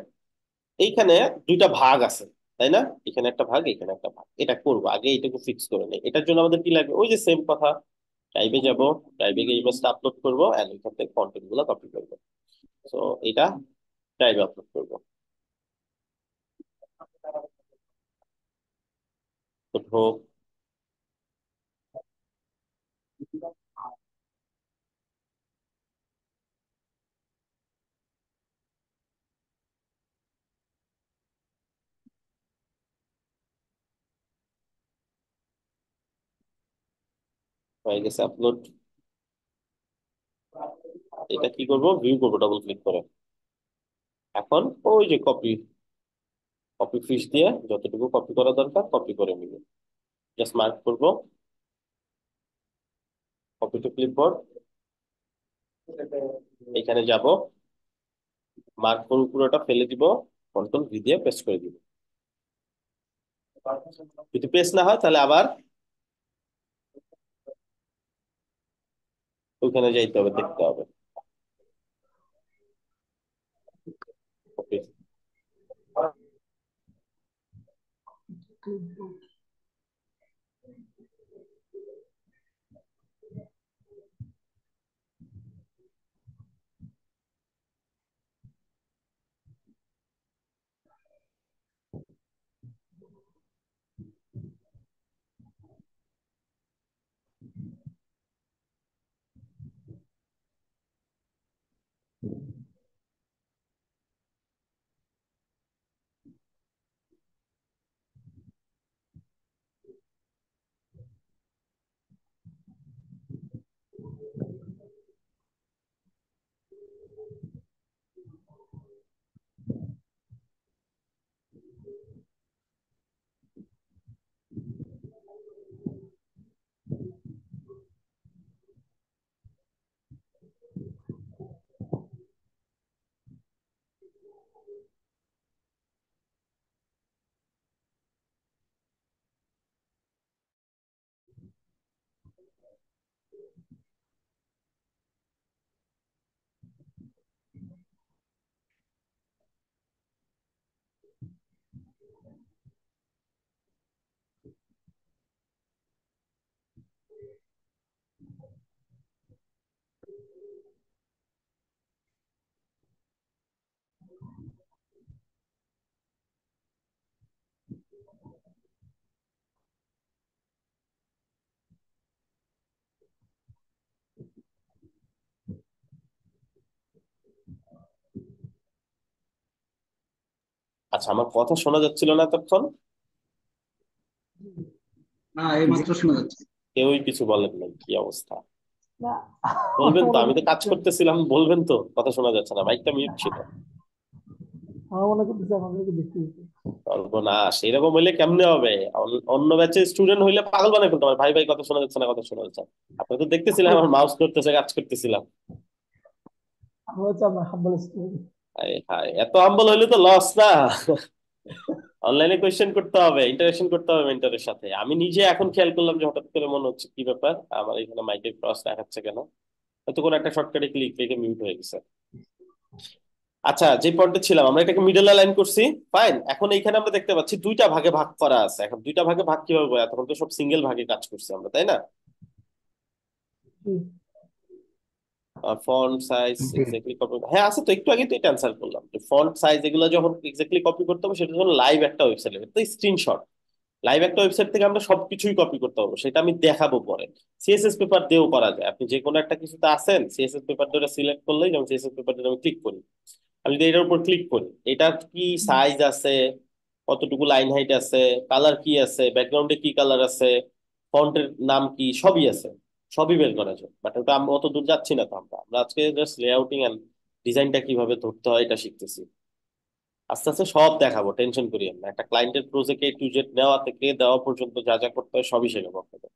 Speaker 1: এইখানে দুইটা ভাগ আছে, তাই না? এখানে একটা ভাগ, এখানে একটা ভাগ। এটা করবো আগে, এইটুকু ফিক্স করে নেই। এটার জন্য আমাদের কি লাগবে? ওই যে সেম কথা, ড্রাইভে যাব, ড্রাইভে গিয়ে ইমেজটা আপলোড করবো, এন্ড এখান থেকে কন্টেন্ট গুলো কপি করবো। তো এটা ড্রাইভে আপলোড করবো। তো ঢোক, হয়ে গেছে আপলোড। এটা কি করবো? ভিউ করবো ডাবল ক্লিক করে। এখন ওই যে কপি, কপি ফিশ দিয়ে যতটুকু কপি করা দরকার কপি করে নিব। জাস্ট মার্ক করবো, কপি টু ক্লিপবোর্ড। এখানে যাব, মার্ক করে পুরোটা ফেলে দিব, কন্ট্রোল ভি দিয়ে পেস্ট করে দিব। যদি পেস্ট না হয় তাহলে আবার ওইখানে যাইতে হবে, দেখতে হবে। ওকে, আচ্ছা, আমার কথা শোনা যাচ্ছিল না তখন?
Speaker 4: না, এই
Speaker 5: জি
Speaker 4: মাত্র শোনা যাচ্ছে।
Speaker 1: কেউই কিছু বলেন নাই, কি অবস্থা?
Speaker 2: না,
Speaker 1: বলবেন তো,
Speaker 2: আমার
Speaker 1: আমি
Speaker 2: মনে
Speaker 1: তো কাজ
Speaker 2: করতেছে
Speaker 1: করতেছিলাম, বলবেন তো কথা শোনা যাচ্ছে না, মাইকটা মিউট ছিল।
Speaker 2: আমার মনে করতেছে আমাদেরকে দেখতে দিতে।
Speaker 1: সর্বনাশ, এরকম হইলে কেমনে হবে? অন্য ব্যাচের স্টুডেন্ট হইলে পাগল বানায় ফেলতো আমার, ভাই ভাই কথা শোনা যাচ্ছে না, কথা শোনা যাচ্ছে না। আপনি তো দেখতেছিলাম আমার মাউস করতেছে, কাজ করতেছিলাম।
Speaker 2: আমরা হচ্ছে আমরা হাম্বল স্টুডেন্ট।
Speaker 1: হায় হায়, এত হাম্বল হইলে তো লস না। অনলাইনে কোয়েশ্চেন করতে হবে, ইন্টারেকশন করতে হবে মেন্টরের সাথে। আমি নিজে এখন খেয়াল করলাম যে হঠাৎ করে মনে হচ্ছে কি ব্যাপার, আমার এখানে মাইকে ক্রস দেখাচ্ছে কেন? হয়তো কোনো একটা শর্টকাটে ক্লিক রেখে মিউট হয়ে গেছে। আচ্ছা, যে পয়েন্টে ছিলাম, আমরা এটাকে মিডল লাইন করছি। ফাইন, এখন এইখানে আমরা দেখতে পাচ্ছি দুইটা ভাগে ভাগ করা আছে। এখন দুইটা ভাগে ভাগ কিভাবে হয়? তখন তো সব সিঙ্গেল ভাগে কাজ করছি আমরা, তাই না? ফন্ট সাইজ
Speaker 5: জি
Speaker 1: এক্স্যাক্টলি কপি, হ্যাঁ আছে তো, একটু আগে তো এটা অ্যান্সার করলাম যে ফন্ট সাইজ এগুলো যখন এক্স্যাক্টলি কপি করতে হবে, সেটা যখন লাইভ একটা ওয়েবসাইট, তো স্ক্রিনশট। লাইভ একটা ওয়েবসাইট থেকে আমরা সবকিছুই কপি করতে পারবো, সেটা আমি দেখাবো পরে। সিএসএস পেপার দিয়েও করা যায়। আপনি যে কোনো একটা কিছুতে আসেন, সিএসএস পেপার ধরে সিলেক্ট করলেই, যেমন সিএসএস পেপার ধরে আমি ক্লিক করি, আমি যদি এটার উপর ক্লিক করি, এটার কি সাইজ আছে, কতটুকু লাইন হাইট আছে, কালার কি আছে, ব্যাকগ্রাউন্ডে কি কালার আছে, ফন্টের নাম কি, সবই আছে, সবই বের করা যায়। বাট ওটা আমরা অত দূর যাচ্ছি না তো, আমরা আমরা আজকে জাস্ট লেআউটিং এন্ড ডিজাইনটা কিভাবে ধরতে হয় এটা শিখতেছি। আস্তে আস্তে সব দেখাবো, টেনশন করিয়েন না। একটা ক্লায়েন্টের প্রজেক্টে টু জেড নেওয়া থেকে দেওয়া পর্যন্ত যা যা করতে হয় সবই শেখাবো আপনাদের।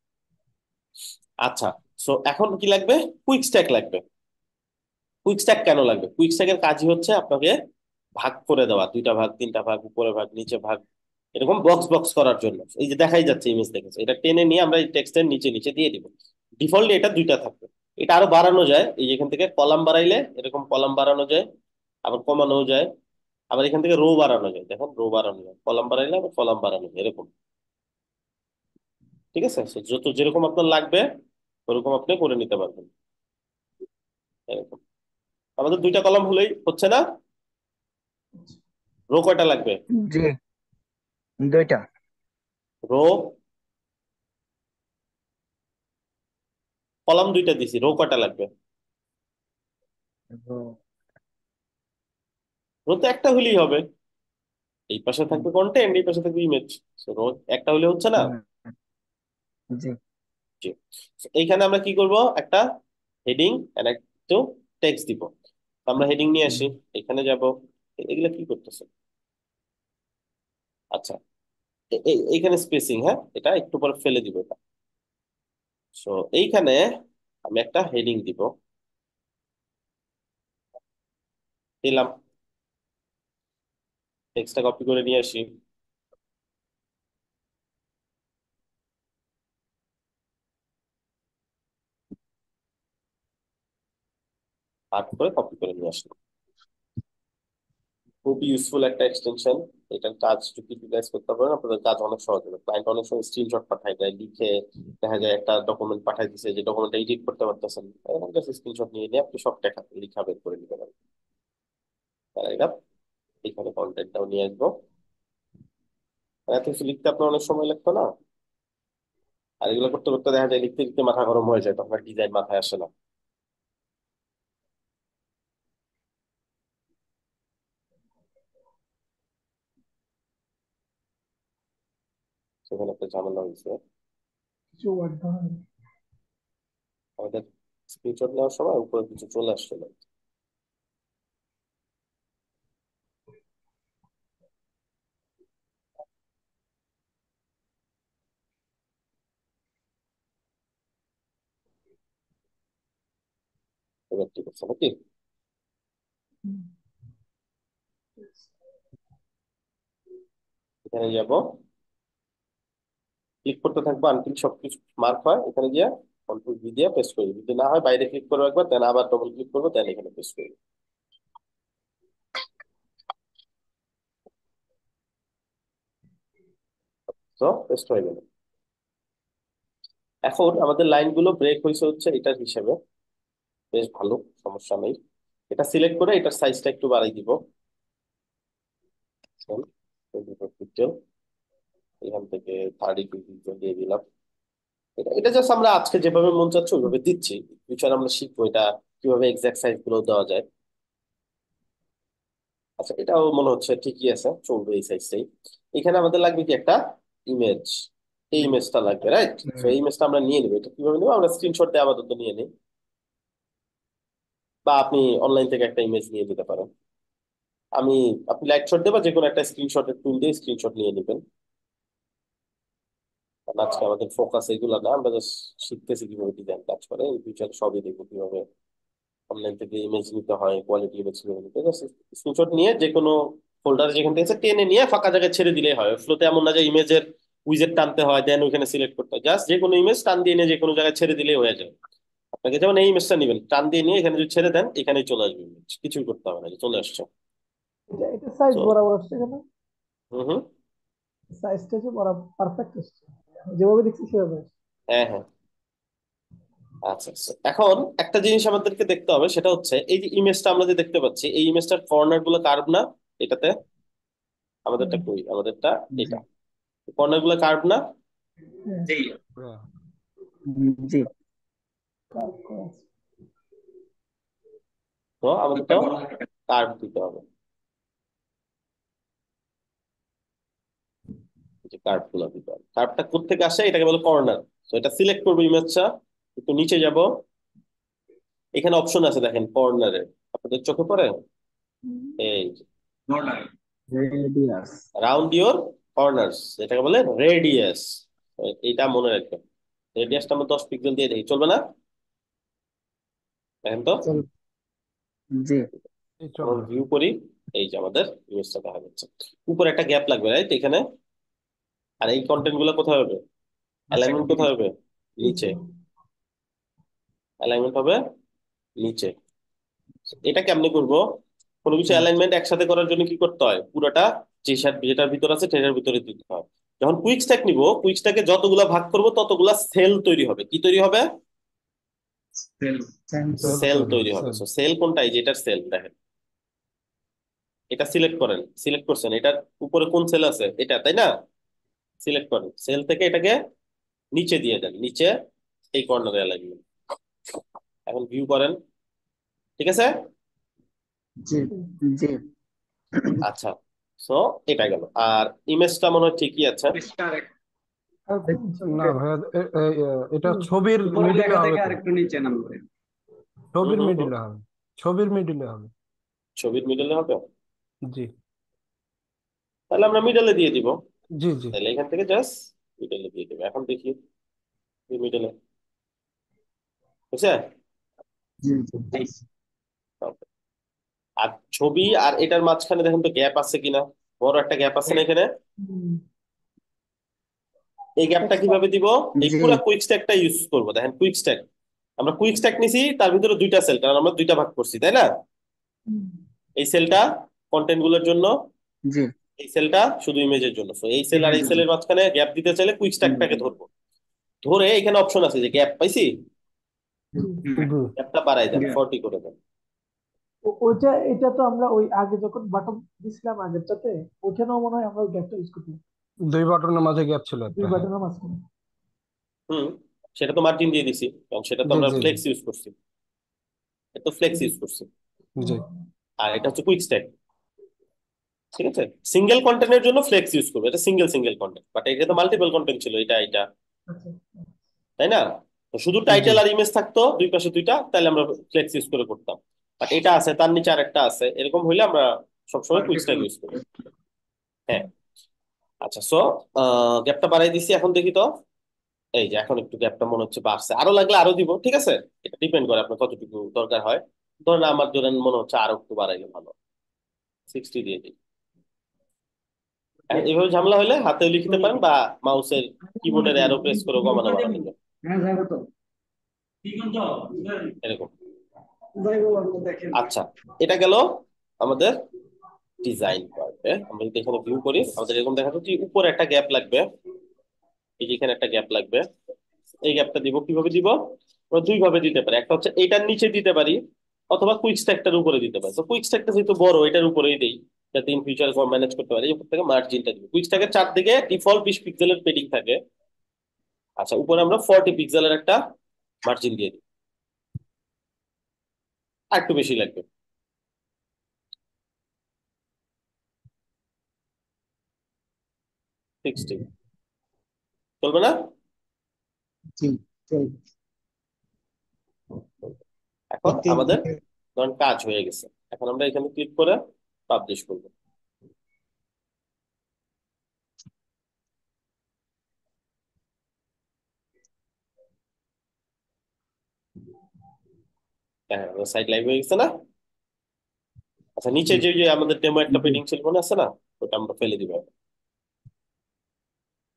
Speaker 1: আচ্ছা, সো এখন কি লাগবে? কুইক স্ট্যাক লাগবে। কুইক স্ট্যাক কেন লাগবে? কুইক স্ট্যাকের কাজই হচ্ছে আপনাকে ভাগ করে দেওয়া, দুইটা ভাগ, তিনটা ভাগ, উপরে ভাগ, নিচে ভাগ, এরকম বক্স বক্স করার জন্য। এই যে দেখাই যাচ্ছে, ইমেজ দেখেছে, এটা টেনে নিয়ে আমরা এই টেক্সটের নিচে নিচে দিয়ে দিব। ডিফল্টলি এটা দুইটা থাকবে। এটা আরো বাড়ানো যায়, এই যে এখান থেকে কলাম বাড়াইলে এরকম কলাম বাড়ানো যায়, আবার কমানো যায়, আবার এখান থেকে রো বাড়ানো যায়। দেখেন, রো বাড়ানো যায়, কলাম বাড়াইলে আবার কলাম বাড়ানো যায়, এরকম। ঠিক আছে? So, যত যেরকম আপনার লাগবে ওরকম আপনি করে নিতে পারবেন, এরকম। আমাদের দুইটা কলাম হলেই হচ্ছে না? রো কয়টা লাগবে?
Speaker 5: জি দুইটা।
Speaker 1: রো, কলাম দুইটা দিছি, রো কয়টা লাগবে?
Speaker 5: ও,
Speaker 1: রো তো একটা হলেই হবে। এই পাশে থাকবে কন্টেন্ট, এই পাশে থাকবে ইমেজ। রো একটা হলে হচ্ছে না?
Speaker 5: হুম, জি
Speaker 1: জি। So, এইখানে আমরা কি করব? একটা হেডিং এন্ড একটু টেক্সট দিব। তো আমরা হেডিং নিয়ে আসি, এখানে যাব। এগুলা কি করতেছে? আচ্ছা, এইখানে স্পেসিং, হ্যাঁ, এটা একটু পরে ফেলে দিব এটা। সো এইখানে আমি একটা হেডিং দিব, দিলাম। টেক্সটটা কপি করে নিয়ে আসি, পার্ট করে কপি করে নিয়ে আসলাম। খুব ইউজফুল একটা এক্সটেনশন। এটার কাজ যদি ইউটিলাইজ করতে পারেন, আপনাদের কাজ অনেক সহজ হবে। ক্লায়েন্ট অনেক সময় স্ক্রিনশট পাঠায় দেয়, লিখে দেখা যায় একটা ডকুমেন্ট পাঠাই দিছে, যে ডকুমেন্টটা এডিট করতে পারতেছেন, এরকম জাস্ট স্ক্রিনশট নিয়ে নিয়ে আপনি সব টেকা লিখা বের করে নিতে পারেন। তাহলে এটা এখানে কন্টেন্টটাও নিয়ে আসবো। এত কিছু লিখতে আপনার অনেক সময় লাগতো না, আর এগুলো করতে করতে দেখা যায় লিখতে লিখতে মাথা গরম হয়ে যায়, তখন ডিজাইন মাথায় আসে না। সেখানে একটা ঝামেলা হয়েছে।
Speaker 2: কিছু ওয়ার্ড ধরেন।
Speaker 1: আমাদের স্ক্রিনশট নেওয়ার সময় উপরে কিছু চলে আসছিল, এবার ঠিক আছে নাকি? এখানে যাব, ক্লিক করতে থাকবো আনটিল সবকিছু মার্ক হয়। এখানে গিয়ে কন্ট্রোল ভি দিয়ে পেস্ট করি, যদি না হয় বাইরে ক্লিক করবো একবার, দেন আবার ডবল ক্লিক করবো, দেন এখানে পেস্ট করি। তো পেস্ট হয়ে গেল। এখন আমাদের লাইনগুলো ব্রেক হয়েছে হচ্ছে এটার হিসেবে, বেশ ভালো, সমস্যা নেই। এটা সিলেক্ট করে এটার সাইজটা একটু বাড়াই দিব। পিক্সেল, এখান থেকে 32 পিক্সেল দিয়ে দিলাম। এটা এটা জাস্ট আমরা আজকে যেভাবে মন চাচ্ছে ওইভাবে দিচ্ছি। ফিউচার আমরা শিখবো এটা কিভাবে এক্সাক্ট সাইজ গুলো দেওয়া যায়। আচ্ছা, এটাও মনে হচ্ছে ঠিকই আছে, চলবে এই সাইজটাই। এখানে আমাদের লাগবে কি একটা ইমেজ, এই ইমেজটা লাগবে, রাইট? তো এই ইমেজটা আমরা নিয়ে নিবো। এটা কিভাবে নিবো? আমরা স্ক্রিনশট দিয়ে আপাতত নিয়ে নিই, বা আপনি অনলাইন থেকে একটা ইমেজ নিয়ে নিতে পারেন। আমি আপনি লাইট শট দেবা, যে কোনো একটা স্ক্রিনশটের টুল দিয়ে স্ক্রিনশট নিয়ে নেবেন। কারণ আজকে আমাদের ফোকাস এগুলো না, আমরা জাস্ট শিখতেছি কিভাবে ডিজাইন কাজ করে। এই ফিউচার সবই দেখবো কিভাবে অনলাইন থেকে ইমেজ নিতে হয়, কোয়ালিটি ইমেজ কিভাবে নিতে হয়। স্ক্রিনশট নিয়ে যে কোনো ফোল্ডার যেখান থেকে আছে টেনে নিয়ে ফাঁকা জায়গায় ছেড়ে দিলেই হয়। ফ্লোতে এমন না যে ইমেজের উইজেট টানতে হয়, দেন ওইখানে সিলেক্ট করতে হয়। জাস্ট যে কোনো ইমেজ টান দিয়ে নিয়ে যে কোনো জায়গায় ছেড়ে দিলেই হয়ে যায়। আপনাকে যেমন এই ইমেজটা নেবেন, টান দিয়ে নিয়ে এখানে যদি ছেড়ে দেন, এখানেই চলে আসবে ইমেজ, কিছুই করতে হবে না, যে চলে আসছে।
Speaker 2: এটা সাইজ
Speaker 1: তো
Speaker 2: বরাবর আসছে কেন?
Speaker 1: হুম হুম,
Speaker 2: সাইজটা যে বরাবর পারফেক্ট আসছে, যেভাবে দেখছি সেভাবে আসছে।
Speaker 1: হ্যাঁ হ্যাঁ। আচ্ছা আচ্ছা, এখন একটা জিনিস আমাদেরকে দেখতে হবে, সেটা হচ্ছে এই যে ইমেজটা আমরা যে দেখতে পাচ্ছি, এই ইমেজটার কর্নার গুলো কার্ভ না এটাতে? আমাদেরটা
Speaker 2: হুম,
Speaker 1: কই? আমাদেরটা
Speaker 5: জি
Speaker 1: এটা, কর্নার গুলো কার্ভ না?
Speaker 2: হ্যাঁ,
Speaker 4: জি
Speaker 5: জি
Speaker 2: কার্ভ করা আছে।
Speaker 1: তো আমাদের
Speaker 4: একটা
Speaker 1: তো
Speaker 4: বড় একটা
Speaker 1: কার্ভ দিতে হবে, এই যে কার্ভ গুলো দিতে হবে। কার্ভটা কোত্থেকে আসে? এটাকে বলে কর্নার। তো এটা সিলেক্ট করবো ইমেজটা, একটু নিচে যাব, এখানে অপশন আছে দেখেন কর্নারে, আপনাদের চোখে পড়ে? এই
Speaker 4: border.
Speaker 5: Radius
Speaker 1: round your corners, এটাকে বলে রেডিয়াস। এটা মনে রাখবেন, রেডিয়াসটা আমরা 10 পিক্সেল দিয়ে দিই, চলবে না? দেখেন তো,
Speaker 3: চল
Speaker 5: জি
Speaker 6: এই
Speaker 1: এখন
Speaker 6: চলবে।
Speaker 1: ভিউ করি, এই যে আমাদের ইমেজটা দেখা যাচ্ছে। উপরে একটা গ্যাপ লাগবে, রাইট? এখানে। আর এই কন্টেন্ট গুলো কোথায় হবে?
Speaker 4: আচ্ছা
Speaker 1: অ্যালাইনমেন্ট কোথায় হবে? নিচে। অ্যালাইনমেন্ট হবে নিচে। এটা কেমনে করব? কোনো কিছু অ্যালাইনমেন্ট একসাথে করার জন্য কি করতে হয়? পুরোটা যেটার ভিতর আছে সেটার ভিতরে দিতে হয়। যখন কুইক স্ট্যাক নিব, কুইক স্ট্যাকে যতগুলা ভাগ করব ততগুলা সেল তৈরি হবে। কি তৈরি হবে?
Speaker 4: সেল।
Speaker 6: সেল
Speaker 1: সেল
Speaker 6: তৈরি
Speaker 1: তৈরি
Speaker 6: হবে,
Speaker 1: হবে।
Speaker 6: সেল।
Speaker 1: সো সেল কোনটা? এই যে এটার সেল, দেখেন। এটা সিলেক্ট করেন, সিলেক্ট করছেন, এটার উপরে কোন সেল আছে? এটা, তাই না? সিলেক্ট করেন, সেল থেকে এটাকে নিচে দিয়ে দেন, নিচে এই কর্নারে অ্যালাইনমেন্ট। এখন ভিউ করেন, ঠিক আছে?
Speaker 5: জি জি
Speaker 1: আচ্ছা, সো এটা গেল। আর ইমেজটা মনে হয় ঠিকই আছে।
Speaker 4: পৃষ্ঠার
Speaker 2: আর একটু নিচে
Speaker 6: না
Speaker 2: নাও।
Speaker 6: ভাইয়া, এটা
Speaker 2: হুম,
Speaker 6: ছবির
Speaker 4: উপরের
Speaker 6: মিডিলে
Speaker 4: লেখা
Speaker 6: হবে
Speaker 4: থেকে
Speaker 6: তো?
Speaker 4: আরেকটু নিচে নামবে।
Speaker 1: হুম
Speaker 6: ছবির
Speaker 1: হুম হুম,
Speaker 6: মিডিলে হবে, ছবির মিডিলে হবে।
Speaker 1: ছবির মিডলে হবে?
Speaker 6: জি
Speaker 1: তাহলে আমরা মিডলে দিয়ে দিব।
Speaker 6: জি জি।
Speaker 1: তাহলে এখান থেকে জাস্ট মিডলে দিয়ে দিব। এখন দেখি মিডলে বুঝছে?
Speaker 5: জি জি
Speaker 4: জি
Speaker 1: আর ছবি আর এটার মাঝখানে দেখেন তো গ্যাপ আছে কিনা? বড় একটা গ্যাপ আছে না এখানে?
Speaker 2: হুম,
Speaker 1: এই গ্যাপটা
Speaker 2: টেক্সটটা।
Speaker 1: কিভাবে দিব? এই
Speaker 5: জি
Speaker 1: পুরো কুইক স্ট্যাকটা ইউজ করবো। দেখেন কুইক স্ট্যাক, আমরা কুইক স্ট্যাক নিছি, তার ভিতরে দুইটা সেল, কারণ আমরা দুইটা ভাগ করছি, তাই না?
Speaker 2: হুম,
Speaker 1: এই সেলটা কন্টেন্ট গুলোর জন্য,
Speaker 5: জি
Speaker 1: এই সেলটা শুধু ইমেজের জন্য। তো এই সেল আর এই
Speaker 4: ইমেজের জন্য।
Speaker 1: সেলের মাঝখানে গ্যাপ দিতে চাইলে কুইক স্ট্যাকটাকে ধরবো, ধরে এখানে অপশন আছে যে গ্যাপ পাইছি,
Speaker 2: জি।
Speaker 4: হুম
Speaker 6: জি
Speaker 1: গ্যাপটা বাড়াই দেন,
Speaker 4: জি
Speaker 1: 40 করে দেন।
Speaker 2: ওইটা, এটা তো আমরা ওই আগে যখন বাটন দিছিলাম আগেরটাতে, ওইখানেও মনে হয় আমরা ওই গ্যাপটা ইউজ করতে,
Speaker 6: দুই বাটনের মাঝে গ্যাপ ছিল
Speaker 2: দুই
Speaker 6: একটা, হ্যাঁ।
Speaker 2: বাটনের মাঝখানে।
Speaker 1: হুম, সেটা তো মার্জিন দিয়ে দিছি, কারণ সেটা তো
Speaker 6: জি
Speaker 1: আমরা
Speaker 6: জি জি
Speaker 1: ফ্লেক্স ইউজ করছি, এটা তো ফ্লেক্স
Speaker 2: হুম,
Speaker 1: ইউজ করছি।
Speaker 6: জি
Speaker 1: আর এটা হচ্ছে কুইক স্ট্যাক, ঠিক আছে? সিঙ্গেল কন্টেন্টের জন্য ফ্লেক্স ইউজ করবো, এটা সিঙ্গেল সিঙ্গেল কন্টেন্ট, বাট এটা তো মাল্টিপল কন্টেন্ট ছিল, এটা এটা,
Speaker 2: আচ্ছা।
Speaker 1: তাই না? তো শুধু
Speaker 6: জি
Speaker 1: টাইটেল আর ইমেজ থাকতো দুই পাশে দুইটা, তাহলে আমরা ফ্লেক্স ইউজ করে করতাম। বাট এটা আছে, তার নিচে আরেকটা আছে, এরকম হইলে আমরা সবসময় কুইক স্ট্যাক ইউজ করি। হ্যাঁ। আচ্ছা, সো গ্যাপটা বাড়াই দিছি, এখন দেখি তো। এই যে এখন একটু গ্যাপটা মনে হচ্ছে বাড়ছে, আরো লাগলে আরো দিব, ঠিক আছে? এটা ডিপেন্ড করে আপনার কতটুকু দরকার হয়। ধরেন আমার, ধরেন মনে হচ্ছে আরো একটু বাড়াইলে ভালো, 60 দিয়ে দিই। এখন এইভাবে ঝামেলা হলে হাতেও লিখতে পারেন, বা মাউসের কিবোর্ডের অ্যারো প্রেস করে কমানো বাড়ানো যায়,
Speaker 4: হ্যাঁ যাবো তো।
Speaker 1: এরকম।
Speaker 4: যাইবো আমরা দেখেন।
Speaker 1: আচ্ছা, এটা গেল আমাদের ডিজাইন পার্ট। আমরা যদি এখানে ভিউ করি, আমাদের এরকম দেখা যাচ্ছে উপরে একটা গ্যাপ লাগবে, এই যে এখানে একটা গ্যাপ লাগবে। এই গ্যাপটা দিব কিভাবে দিব? আমরা দুই ভাবে দিতে পারি, একটা হচ্ছে এটার নিচে দিতে পারি, অথবা কুইক স্ট্যাকটার উপরে দিতে পারি। তো কুইক স্ট্যাকটা যেহেতু বড়, এটার উপরেই দেই, যাতে ইন ফিউচার ম্যানেজ করতে পারি। উপর থেকে মার্জিনটা দিব, কুইক স্ট্যাকের চারদিকে ডিফল্ট 20 পিক্সেলের পেডিং থাকে। আচ্ছা, উপরে আমরা 40 পিক্সেলের একটা মার্জিন দিয়ে দিই, আর একটু বেশি লাগবে। 16 চলবে না?
Speaker 5: জি চলবে।
Speaker 1: এখন
Speaker 5: একটি
Speaker 1: আমাদের ধরুন কাজ হয়ে গেছে, এখন আমরা এখানে ক্লিক করে পাবলিশ করব। হ্যাঁ, সাইট লাইভ হয়ে গেছে না? আচ্ছা, নিচে
Speaker 5: জি
Speaker 1: যে যে আমাদের ডেমো একটা
Speaker 5: জি
Speaker 1: পেন্ডিং ছিল মনে আছে না, ওটা আমরা ফেলে দিব।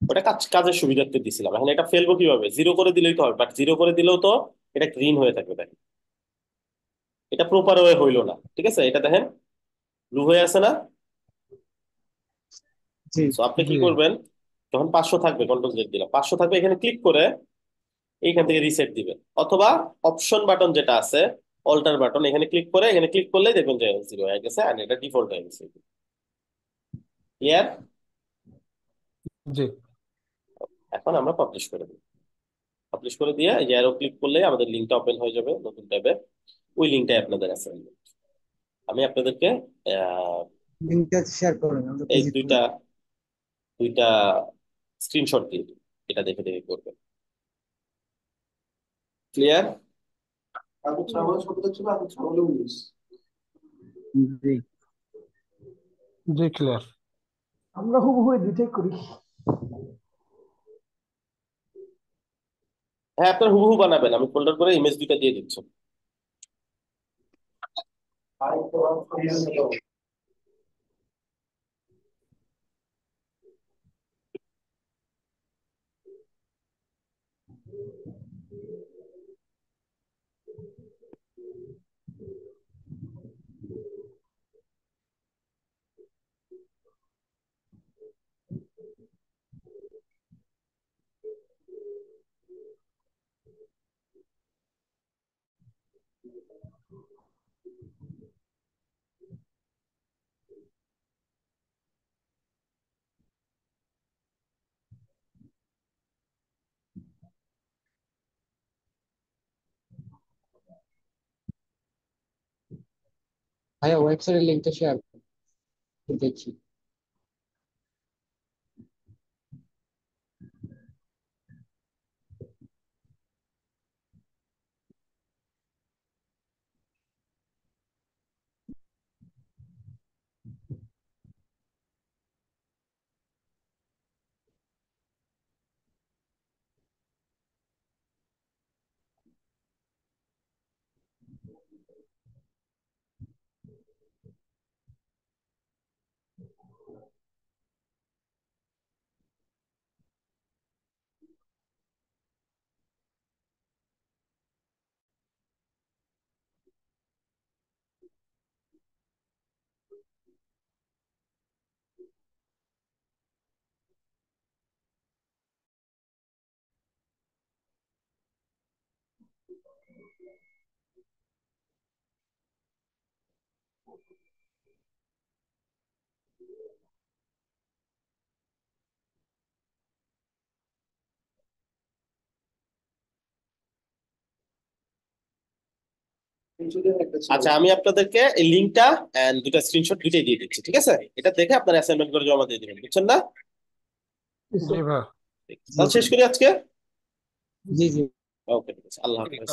Speaker 1: ওটা কাজের সুবিধার্থে দিছিলাম, এখন এটা ফেলবো কিভাবে? জিরো করে দিলেই তো হবে, বাট জিরো করে দিলেও তো এটা গ্রিন হয়ে থাকবে, দেখেন এটা প্রপার ওয়ে হইলো না। ঠিক আছে, এটা দেখেন ব্লু হয়ে আছে না?
Speaker 5: জি
Speaker 1: তো আপনি কি
Speaker 6: জি
Speaker 1: করবেন, যখন 500 থাকবে, কন্ট্রোল জেড দিলাম, 500 থাকবে, এখানে ক্লিক করে এইখান থেকে রিসেট দিবেন, অথবা অপশন বাটন যেটা আছে, অল্টার বাটন, এখানে ক্লিক করে, এখানে ক্লিক করলেই দেখবেন যে জিরো হয়ে গেছে আর এটা ডিফল্ট হয়ে গেছে। ক্লিয়ার?
Speaker 6: জি
Speaker 1: এখন আমরা পাবলিশ করে দিই, পাবলিশ করে দিয়ে এই যে অ্যারো ক্লিক করলে আমাদের লিঙ্কটা ওপেন হয়ে যাবে নতুন ট্যাবে। ওই লিঙ্কটাই আপনাদের অ্যাসাইনমেন্ট। আমি আপনাদেরকে আহ,
Speaker 5: লিঙ্কটা শেয়ার করুন, আমরা
Speaker 1: এই
Speaker 5: ভিজিট
Speaker 1: দুইটা
Speaker 5: করব।
Speaker 1: দুইটা স্ক্রিনশট দিয়ে দিই, এটা দেখে দেখে করবেন। ক্লিয়ার?
Speaker 4: আগে ছাগল শব্দ ছিল, আগে ছাগলেও ইউজ।
Speaker 5: জি
Speaker 6: জি ক্লিয়ার।
Speaker 2: আমরা হুবহু এই দুইটাই করি।
Speaker 1: হ্যাঁ, আপনার হুবহু বানাবেন, আমি ফোল্ডার করে ইমেজ দুইটা দিয়ে দিচ্ছি।
Speaker 3: ভাইয়া ওয়েবসাইটের লিঙ্কটা শেয়ার দেখছি।
Speaker 1: আচ্ছা, আমি আপনাদেরকে এই লিঙ্কটা এন্ড দুটা স্ক্রিনশট দুইটাই দিয়ে দিচ্ছি, ঠিক আছে? এটা দেখে আপনার অ্যাসাইনমেন্ট করে জমা দিয়ে দিবেন, বুঝছেন না?
Speaker 6: জি ভাই।
Speaker 5: জি
Speaker 1: তাহলে
Speaker 5: জি
Speaker 1: শেষ করি আজকে।
Speaker 5: জি জি
Speaker 1: ওকে, ঠিক আছে, আল্লাহ হাফেজ।